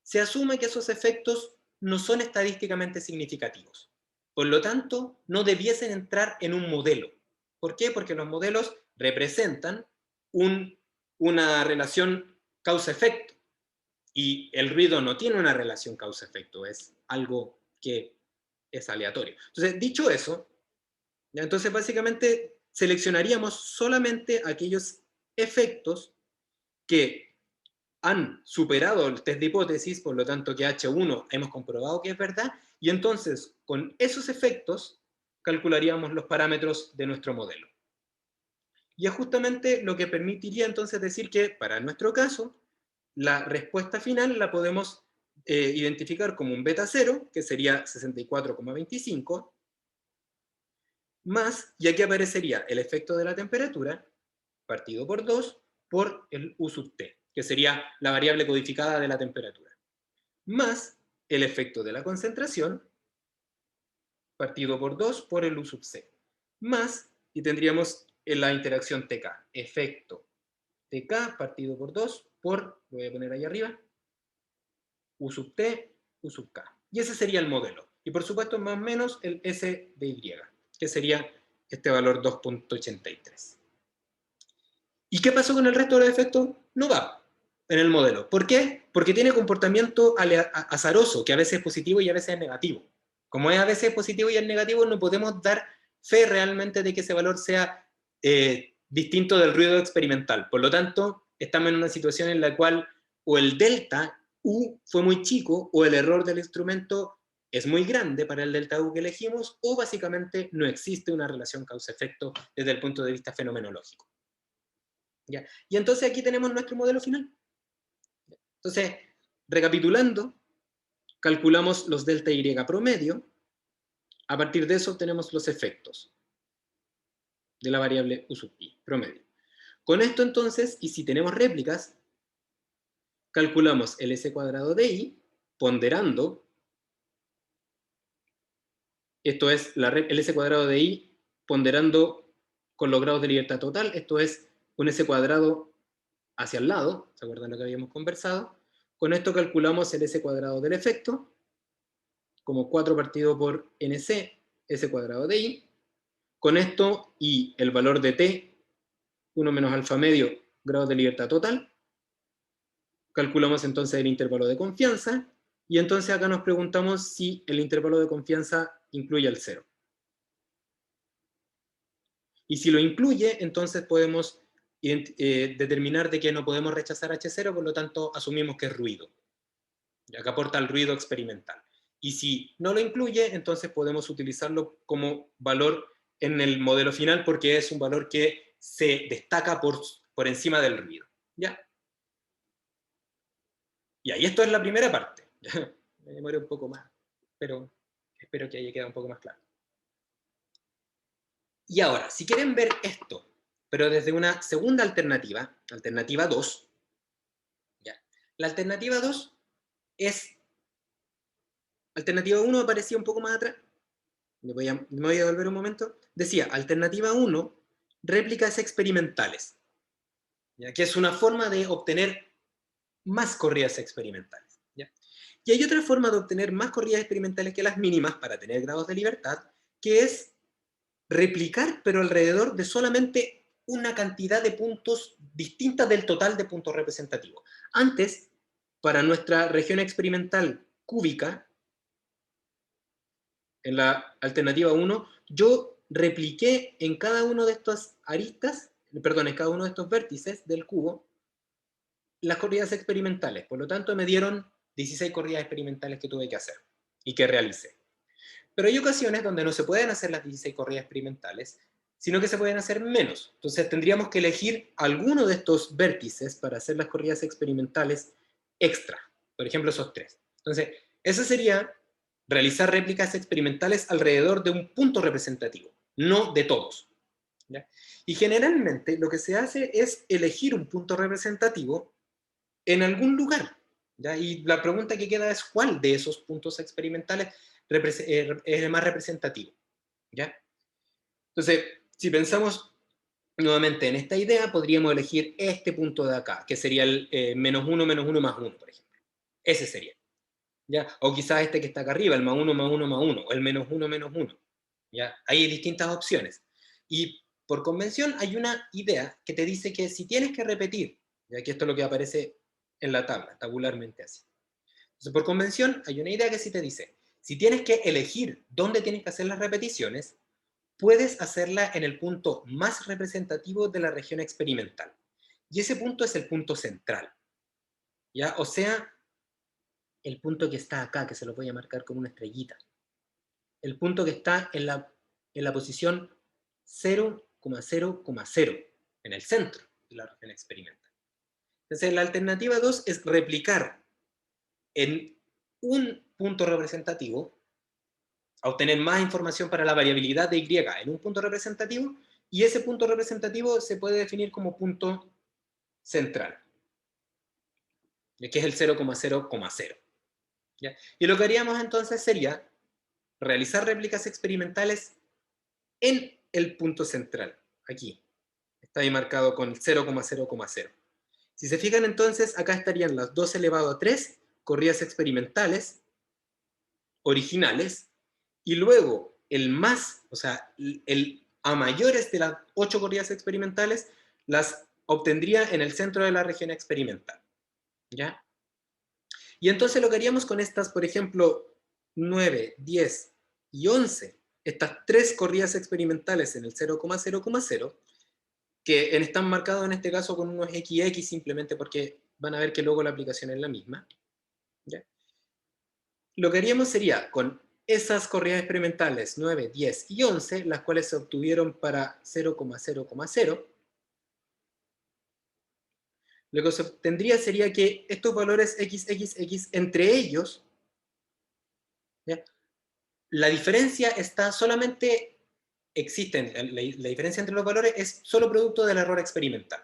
se asume que esos efectos no son estadísticamente significativos. Por lo tanto, no debiesen entrar en un modelo. ¿Por qué? Porque los modelos representan una relación causa-efecto. Y el ruido no tiene una relación causa-efecto, es algo que es aleatorio. Entonces, dicho eso, entonces básicamente seleccionaríamos solamente aquellos efectos que han superado el test de hipótesis, por lo tanto que H1 hemos comprobado que es verdad, y entonces con esos efectos calcularíamos los parámetros de nuestro modelo. Y es justamente lo que permitiría entonces decir que para nuestro caso, la respuesta final la podemos identificar como un beta 0, que sería 64,25, más, y aquí aparecería el efecto de la temperatura, partido por 2, por el U sub t, que sería la variable codificada de la temperatura, más el efecto de la concentración, partido por 2 por el U sub c, más, y tendríamos la interacción TK, efecto TK partido por 2 por, lo voy a poner ahí arriba, U sub t, U sub k. Y ese sería el modelo. Y por supuesto más o menos el S de Y, que sería este valor 2.83. ¿Y qué pasó con el resto de los efectos? No va en el modelo. ¿Por qué? Porque tiene comportamiento azaroso, que a veces es positivo y a veces es negativo. Como es a veces positivo y es negativo, no podemos dar fe realmente de que ese valor sea distinto del ruido experimental. Por lo tanto, estamos en una situación en la cual o el delta U fue muy chico o el error del instrumento es muy grande para el delta U que elegimos, o básicamente no existe una relación causa-efecto desde el punto de vista fenomenológico. ¿Ya? Y entonces aquí tenemos nuestro modelo final. Entonces, recapitulando, calculamos los delta Y promedio, a partir de eso obtenemos los efectos de la variable U sub I, promedio. Con esto entonces, y si tenemos réplicas, calculamos el S cuadrado de I, ponderando, esto es el S cuadrado de I, ponderando con los grados de libertad total, esto es un S cuadrado hacia el lado, ¿se acuerdan lo que habíamos conversado? Con esto calculamos el S cuadrado del efecto, como 4 partido por NC, S cuadrado de I. Con esto, y el valor de T, 1 menos alfa medio, grados de libertad total. Calculamos entonces el intervalo de confianza, y entonces acá nos preguntamos si el intervalo de confianza incluye el 0. Y si lo incluye, entonces podemos determinar de que no podemos rechazar H0, por lo tanto asumimos que es ruido, ya que aporta el ruido experimental. Y si no lo incluye, entonces podemos utilizarlo como valor en el modelo final, porque es un valor que se destaca por encima del ruido. ¿Ya? Y ahí esto es la primera parte. Me demoré un poco más, pero espero que haya quedado un poco más claro. Y ahora, si quieren ver esto, pero desde una segunda alternativa, alternativa 2, ¿ya? La alternativa 2 es, alternativa 1 aparecía un poco más atrás, me voy a volver un momento, decía, alternativa 1, réplicas experimentales, ¿ya? Que es una forma de obtener más corridas experimentales, ¿ya? Y hay otra forma de obtener más corridas experimentales que las mínimas para tener grados de libertad, que es replicar, pero alrededor de solamente una cantidad de puntos distinta del total de puntos representativos. Antes, para nuestra región experimental cúbica, en la alternativa 1, yo repliqué en cada uno de estas aristas, perdón, en cada uno de estos vértices del cubo, las corridas experimentales. Por lo tanto, me dieron 16 corridas experimentales que tuve que hacer y que realicé. Pero hay ocasiones donde no se pueden hacer las 16 corridas experimentales, sino que se pueden hacer menos. Entonces tendríamos que elegir alguno de estos vértices para hacer las corridas experimentales extra. Por ejemplo, esos tres. Entonces, eso sería realizar réplicas experimentales alrededor de un punto representativo, no de todos. ¿Ya? Y generalmente lo que se hace es elegir un punto representativo en algún lugar. ¿Ya? Y la pregunta que queda es cuál de esos puntos experimentales es el más representativo. ¿Ya? Entonces, si pensamos nuevamente en esta idea, podríamos elegir este punto de acá, que sería el -1, -1 más 1, por ejemplo. Ese sería. ¿Ya? O quizás este que está acá arriba, el +1, +1, +1, o el -1, -1. ¿Ya? Hay distintas opciones. Y por convención hay una idea que te dice que si tienes que repetir, ya que esto es lo que aparece en la tabla, tabularmente así. Entonces, por convención, hay una idea que sí te dice, si tienes que elegir dónde tienes que hacer las repeticiones, puedes hacerla en el punto más representativo de la región experimental. Y ese punto es el punto central. ¿Ya? O sea, el punto que está acá, que se lo voy a marcar con una estrellita. El punto que está en la posición 0,0,0, en el centro de la región experimental. Entonces, la alternativa 2 es replicar en un punto representativo, a obtener más información para la variabilidad de Y en un punto representativo, y ese punto representativo se puede definir como punto central, que es el 0,0,0. Y lo que haríamos entonces sería realizar réplicas experimentales en el punto central, aquí. Está ahí marcado con el 0,0,0. Si se fijan entonces, acá estarían las 2 elevado a 3 corridas experimentales originales, y luego el más, o sea, el a mayores de las 8 corridas experimentales, las obtendría en el centro de la región experimental. ¿Ya? Y entonces lo que haríamos con estas, por ejemplo, 9, 10 y 11, estas tres corridas experimentales en el 0,0,0, que están marcados en este caso con unos XX simplemente porque van a ver que luego la aplicación es la misma. ¿Ya? Lo que haríamos sería, con esas corridas experimentales 9, 10 y 11, las cuales se obtuvieron para 0,0,0, lo que se obtendría sería que estos valores XXX entre ellos, ¿ya? La diferencia está solamente, existen, la diferencia entre los valores es solo producto del error experimental.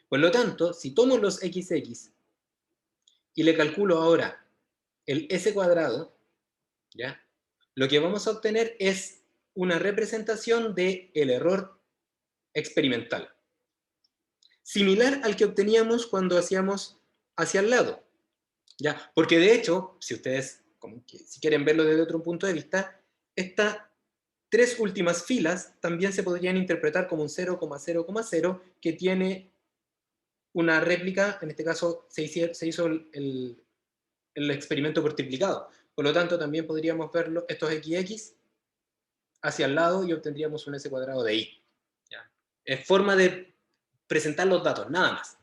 Por lo tanto, si tomo los XX y le calculo ahora el S cuadrado, ¿ya? Lo que vamos a obtener es una representación del error experimental, similar al que obteníamos cuando hacíamos hacia el lado, ¿ya? Porque de hecho, si ustedes, si quieren verlo desde otro punto de vista, estas tres últimas filas también se podrían interpretar como un 0,0,0 que tiene una réplica, en este caso se hizo el experimento por triplicado. Por lo tanto, también podríamos verlo, estos XX hacia el lado y obtendríamos un S cuadrado de I. ¿Ya? Es forma de presentar los datos, nada más.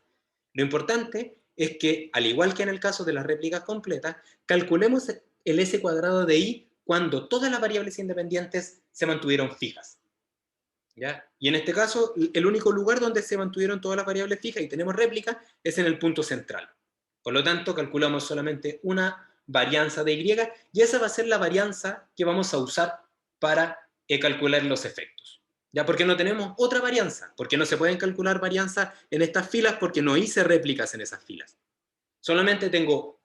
Lo importante es que, al igual que en el caso de las réplicas completas, calculemos el S cuadrado de I cuando todas las variables independientes se mantuvieron fijas. ¿Ya? Y en este caso, el único lugar donde se mantuvieron todas las variables fijas y tenemos réplica es en el punto central. Por lo tanto, calculamos solamente una varianza de Y, y esa va a ser la varianza que vamos a usar para calcular los efectos. ¿Ya? Porque no tenemos otra varianza, porque no se pueden calcular varianzas en estas filas porque no hice réplicas en esas filas. Solamente tengo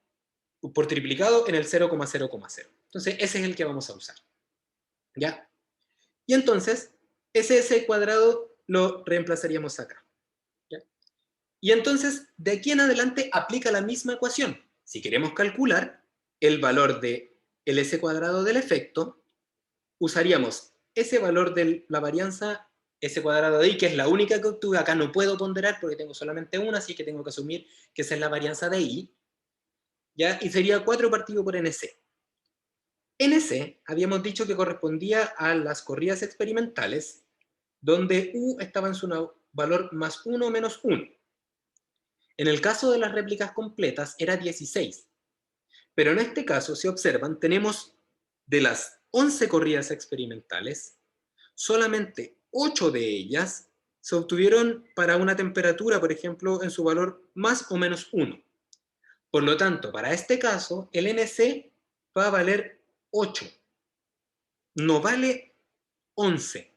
por triplicado en el 0,0,0. Entonces, ese es el que vamos a usar. ¿Ya? Y entonces, ese S cuadrado lo reemplazaríamos acá. ¿Ya? Y entonces, de aquí en adelante, aplica la misma ecuación. Si queremos calcular el valor del S cuadrado del efecto, usaríamos ese valor de la varianza S cuadrado de I, que es la única que obtuve. Acá no puedo ponderar porque tengo solamente una, así que tengo que asumir que esa es la varianza de I. ¿Ya? Y sería 4 partido por NC. NC habíamos dicho que correspondía a las corridas experimentales, donde U estaba en su valor más 1 menos 1. En el caso de las réplicas completas era 16. Pero en este caso, si observan, tenemos de las 11 corridas experimentales, solamente 8 de ellas se obtuvieron para una temperatura, por ejemplo, en su valor más o menos 1. Por lo tanto, para este caso, el NC va a valer 8. No vale 11.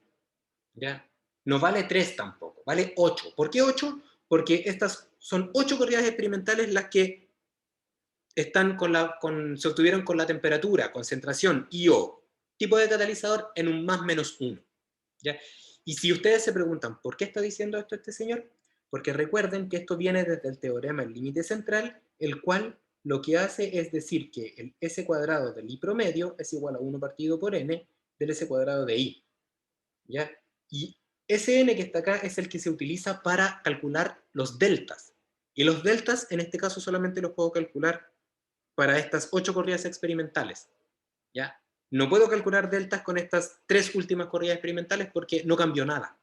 ¿Ya? No vale 3 tampoco, vale 8. ¿Por qué 8? Porque estas son 8 corridas experimentales las que están se obtuvieron con la temperatura, concentración y o tipo de catalizador en un más menos 1. ¿Ya? Y si ustedes se preguntan, ¿por qué está diciendo esto este señor? Porque recuerden que esto viene desde el teorema del límite central, el cual lo que hace es decir que el S cuadrado del I promedio es igual a 1 partido por N del S cuadrado de I. ¿Ya? Y ese N que está acá es el que se utiliza para calcular los deltas. Y los deltas, en este caso, solamente los puedo calcular para estas 8 corridas experimentales. ¿Ya? No puedo calcular deltas con estas 3 últimas corridas experimentales porque no cambió nada.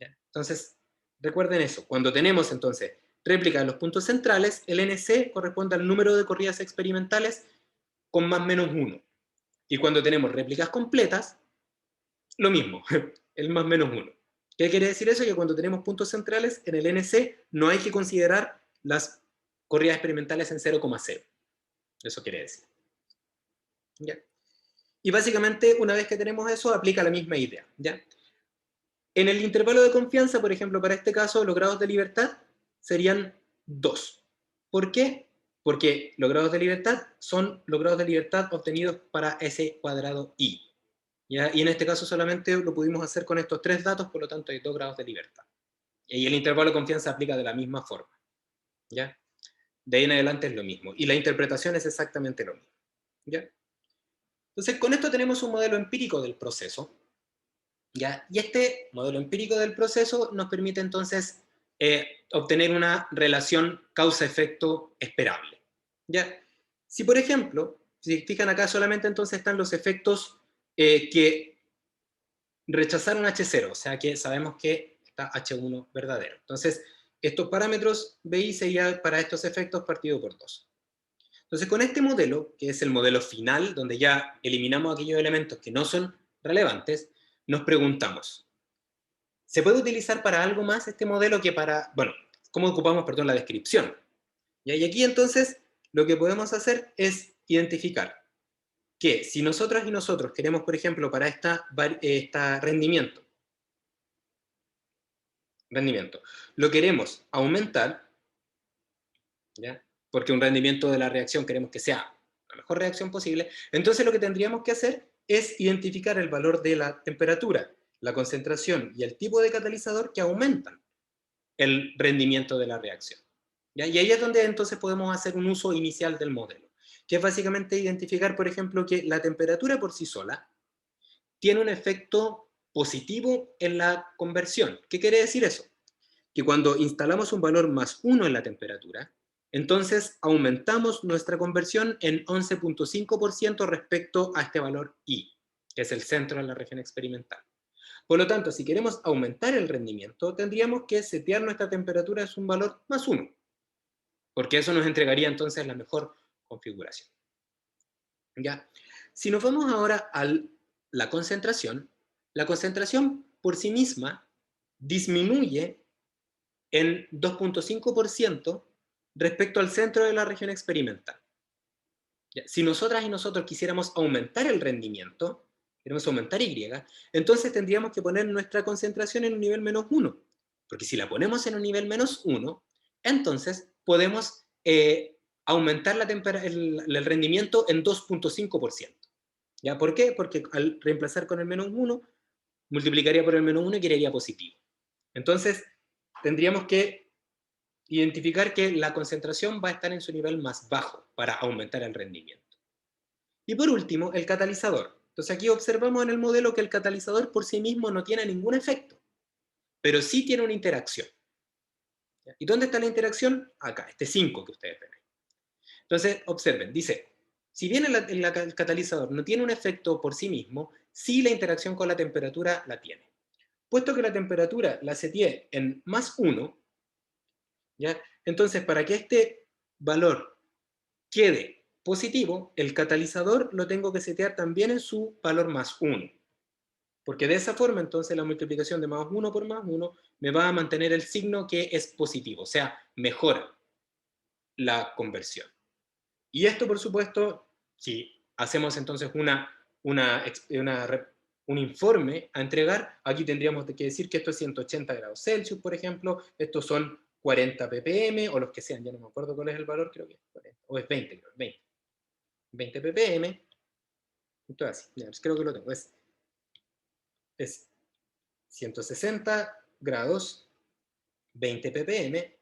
¿Ya? Entonces, recuerden eso. Cuando tenemos, entonces, réplica de los puntos centrales, el NC corresponde al número de corridas experimentales con más menos 1. Y cuando tenemos réplicas completas, lo mismo, el más menos 1. ¿Qué quiere decir eso? Que cuando tenemos puntos centrales, en el NC no hay que considerar las corridas experimentales en 0,0. Eso quiere decir. ¿Ya? Y básicamente, una vez que tenemos eso, aplica la misma idea. ¿Ya? En el intervalo de confianza, por ejemplo, para este caso, los grados de libertad serían 2. ¿Por qué? Porque los grados de libertad son los grados de libertad obtenidos para ese cuadrado I. ¿Ya? Y en este caso solamente lo pudimos hacer con estos 3 datos, por lo tanto hay 2 grados de libertad. Y el intervalo de confianza aplica de la misma forma. ¿Ya? De ahí en adelante es lo mismo. Y la interpretación es exactamente lo mismo. ¿Ya? Entonces, con esto tenemos un modelo empírico del proceso. ¿Ya? Y este modelo empírico del proceso nos permite entonces obtener una relación causa-efecto esperable. ¿Ya? Si, por ejemplo, si fijan acá solamente entonces están los efectos que rechazaron H0, o sea que sabemos que está H1 verdadero. Entonces, estos parámetros BI sería para estos efectos partido por 2. Entonces, con este modelo, que es el modelo final, donde ya eliminamos aquellos elementos que no son relevantes, nos preguntamos, ¿se puede utilizar para algo más este modelo que para, bueno, cómo ocupamos, perdón, la descripción? Y aquí entonces lo que podemos hacer es identificar que si nosotras y nosotros queremos, por ejemplo, para esta rendimiento, lo queremos aumentar, ¿ya? Porque un rendimiento de la reacción queremos que sea la mejor reacción posible, entonces lo que tendríamos que hacer es identificar el valor de la temperatura, la concentración y el tipo de catalizador que aumentan el rendimiento de la reacción. ¿Ya? Y ahí es donde entonces podemos hacer un uso inicial del modelo, que es básicamente identificar, por ejemplo, que la temperatura por sí sola tiene un efecto positivo en la conversión. ¿Qué quiere decir eso? Que cuando instalamos un valor más 1 en la temperatura, entonces aumentamos nuestra conversión en 11,5% respecto a este valor I, que es el centro de la región experimental. Por lo tanto, si queremos aumentar el rendimiento, tendríamos que setear nuestra temperatura es un valor más 1, porque eso nos entregaría entonces la mejor configuración. ¿Ya? Si nos vamos ahora a la concentración por sí misma disminuye en 2,5% respecto al centro de la región experimental. ¿Ya? Si nosotras y nosotros quisiéramos aumentar el rendimiento, queremos aumentar Y, entonces tendríamos que poner nuestra concentración en un nivel menos 1, porque si la ponemos en un nivel menos 1, entonces podemos aumentar el rendimiento en 2,5%. ¿Ya? ¿Por qué? Porque al reemplazar con el menos 1, multiplicaría por el menos 1 y quedaría positivo. Entonces, tendríamos que identificar que la concentración va a estar en su nivel más bajo para aumentar el rendimiento. Y por último, el catalizador. Entonces aquí observamos en el modelo que el catalizador por sí mismo no tiene ningún efecto, pero sí tiene una interacción. ¿Y dónde está la interacción? Acá, este 5 que ustedes ven. Entonces, observen, dice, si bien el catalizador no tiene un efecto por sí mismo, sí la interacción con la temperatura la tiene. Puesto que la temperatura la seteé en más 1, ¿ya? Entonces, para que este valor quede positivo, el catalizador lo tengo que setear también en su valor más 1. Porque de esa forma, entonces, la multiplicación de más 1 por más 1 me va a mantener el signo que es positivo, o sea, mejora la conversión. Y esto, por supuesto, si hacemos entonces un informe a entregar, aquí tendríamos que decir que esto es 180 grados Celsius, por ejemplo, estos son 40 ppm, o los que sean, ya no me acuerdo cuál es el valor, creo que es 40, o es 20, creo, 20 ppm, entonces, ya, creo que lo tengo, es 160 grados, 20 ppm,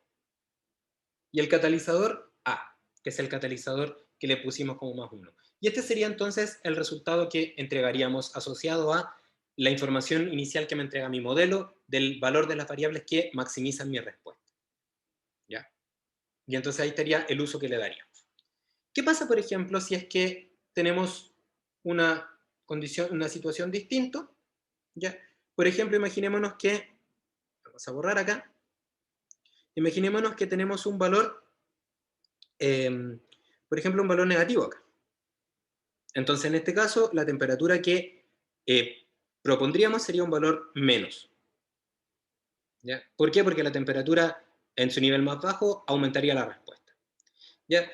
y el catalizador A, que es el catalizador que le pusimos como más 1. Y este sería entonces el resultado que entregaríamos asociado a la información inicial que me entrega mi modelo del valor de las variables que maximizan mi respuesta. ¿Ya? Y entonces ahí estaría el uso que le daríamos. ¿Qué pasa, por ejemplo, si es que tenemos una condición, una situación distinta? ¿Ya? Por ejemplo, imaginémonos que, vamos a borrar acá, imaginémonos que tenemos un valor, por ejemplo, un valor negativo acá. Entonces, en este caso, la temperatura que propondríamos sería un valor menos. ¿Ya? ¿Por qué? Porque la temperatura en su nivel más bajo aumentaría la respuesta. ¿Ya?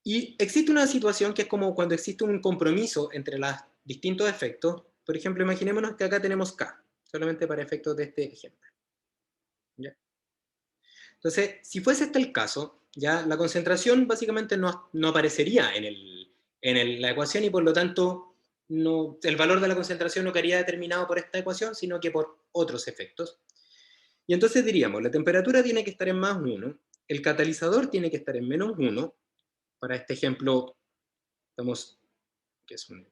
Y existe una situación que es como cuando existe un compromiso entre los distintos efectos. Por ejemplo, imaginémonos que acá tenemos K, solamente para efectos de este ejemplo. ¿Ya? Entonces, si fuese este el caso, ya la concentración básicamente no aparecería en la ecuación y por lo tanto el valor de la concentración no quedaría determinado por esta ecuación, sino que por otros efectos. Y entonces diríamos, la temperatura tiene que estar en más 1, el catalizador tiene que estar en menos 1, para este ejemplo, estamos, que es un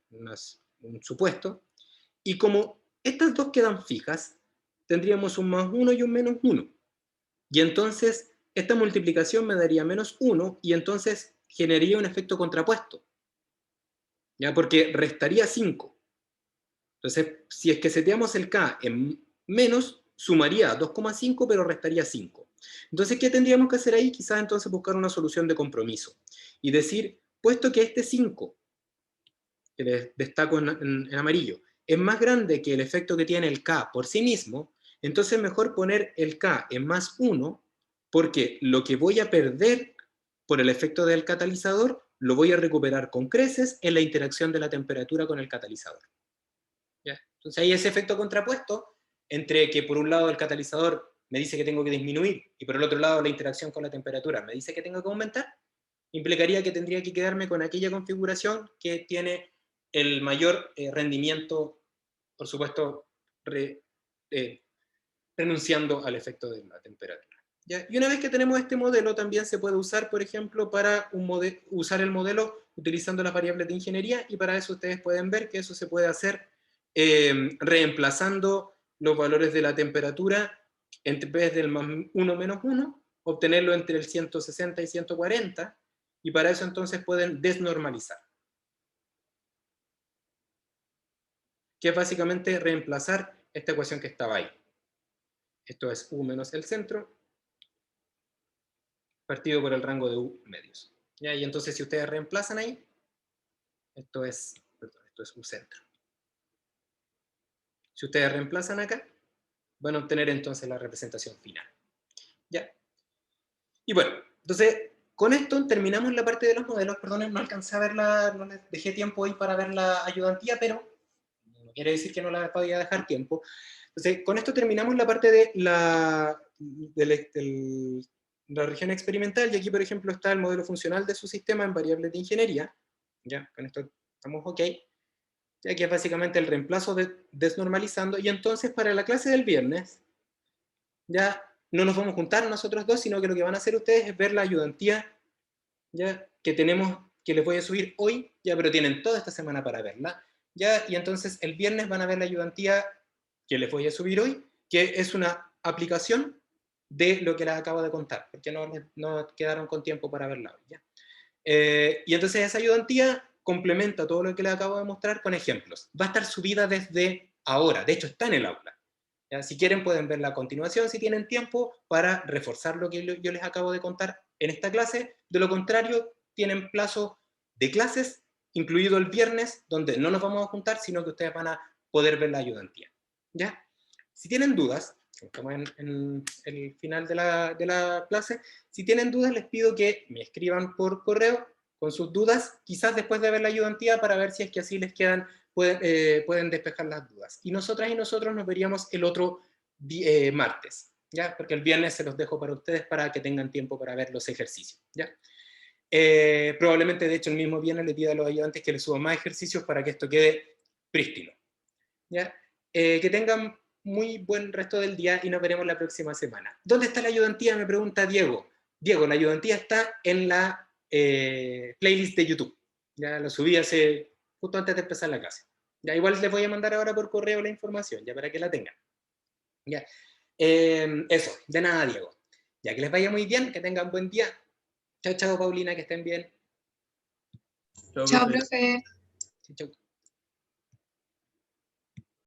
supuesto, y como estas dos quedan fijas, tendríamos un más 1 y un menos 1. Y entonces esta multiplicación me daría menos 1 y entonces generaría un efecto contrapuesto, ¿ya? Porque restaría 5. Entonces, si es que seteamos el K en menos, sumaría 2,5 pero restaría 5. Entonces, ¿qué tendríamos que hacer ahí? Quizás entonces buscar una solución de compromiso y decir, puesto que este 5, que les destaco en amarillo, es más grande que el efecto que tiene el K por sí mismo, entonces mejor poner el K en más 1, porque lo que voy a perder por el efecto del catalizador lo voy a recuperar con creces en la interacción de la temperatura con el catalizador. ¿Ya? Entonces hay ese efecto contrapuesto entre que por un lado el catalizador me dice que tengo que disminuir y por el otro lado la interacción con la temperatura me dice que tengo que aumentar, implicaría que tendría que quedarme con aquella configuración que tiene el mayor rendimiento, por supuesto, renunciando al efecto de la temperatura. ¿Ya? Y una vez que tenemos este modelo, también se puede usar, por ejemplo, para usar el modelo utilizando las variables de ingeniería, y para eso ustedes pueden ver que eso se puede hacer reemplazando los valores de la temperatura en vez del más 1 menos 1, obtenerlo entre el 160 y 140, y para eso entonces pueden desnormalizar, que es básicamente reemplazar esta ecuación que estaba ahí. Esto es U menos el centro, partido por el rango de U medios. ¿Ya? Y entonces si ustedes reemplazan ahí, esto es U centro. Si ustedes reemplazan acá, van a obtener entonces la representación final. ¿Ya? Y bueno, entonces, con esto terminamos la parte de los modelos. Perdonen, no alcancé a verla, no les dejé tiempo hoy para ver la ayudantía, pero no quiere decir que no la podía dejar tiempo. Entonces, con esto terminamos la parte de la región experimental, y aquí, por ejemplo, está el modelo funcional de su sistema en variables de ingeniería. Ya, con esto estamos ok. Ya que es básicamente el reemplazo de desnormalizando, y entonces para la clase del viernes, ya no nos vamos a juntar nosotros dos, sino que lo que van a hacer ustedes es ver la ayudantía, ya, que tenemos, que les voy a subir hoy, ya, pero tienen toda esta semana para verla, ya, y entonces el viernes van a ver la ayudantía que les voy a subir hoy, que es una aplicación de lo que les acabo de contar, porque no quedaron con tiempo para verla hoy, ya. Y entonces esa ayudantía complementa todo lo que les acabo de mostrar con ejemplos. Va a estar subida desde ahora, de hecho está en el aula. ¿Ya? Si quieren pueden verla a continuación si tienen tiempo para reforzar lo que yo les acabo de contar en esta clase. De lo contrario, tienen plazo de clases, incluido el viernes, donde no nos vamos a juntar, sino que ustedes van a poder ver la ayudantía. ¿Ya? Si tienen dudas, estamos en el final de la clase, si tienen dudas les pido que me escriban por correo con sus dudas, quizás después de ver la ayudantía, para ver si es que así les quedan, pueden despejar las dudas. Y nosotras y nosotros nos veríamos el otro martes, ¿ya? Porque el viernes se los dejo para ustedes para que tengan tiempo para ver los ejercicios, ¿ya? Probablemente, de hecho, el mismo viernes le pido a los ayudantes que les suban más ejercicios para que esto quede prístino, ¿ya? Que tengan muy buen resto del día y nos veremos la próxima semana. ¿Dónde está la ayudantía? Me pregunta Diego. Diego, la ayudantía está en la playlist de YouTube. Ya lo subí justo antes de empezar la clase. Ya igual les voy a mandar ahora por correo la información, ya para que la tengan. Ya. Eso, de nada, Diego. Ya que les vaya muy bien, que tengan buen día. Chao, chao, Paulina, que estén bien. Chao, profe. Chao, chao.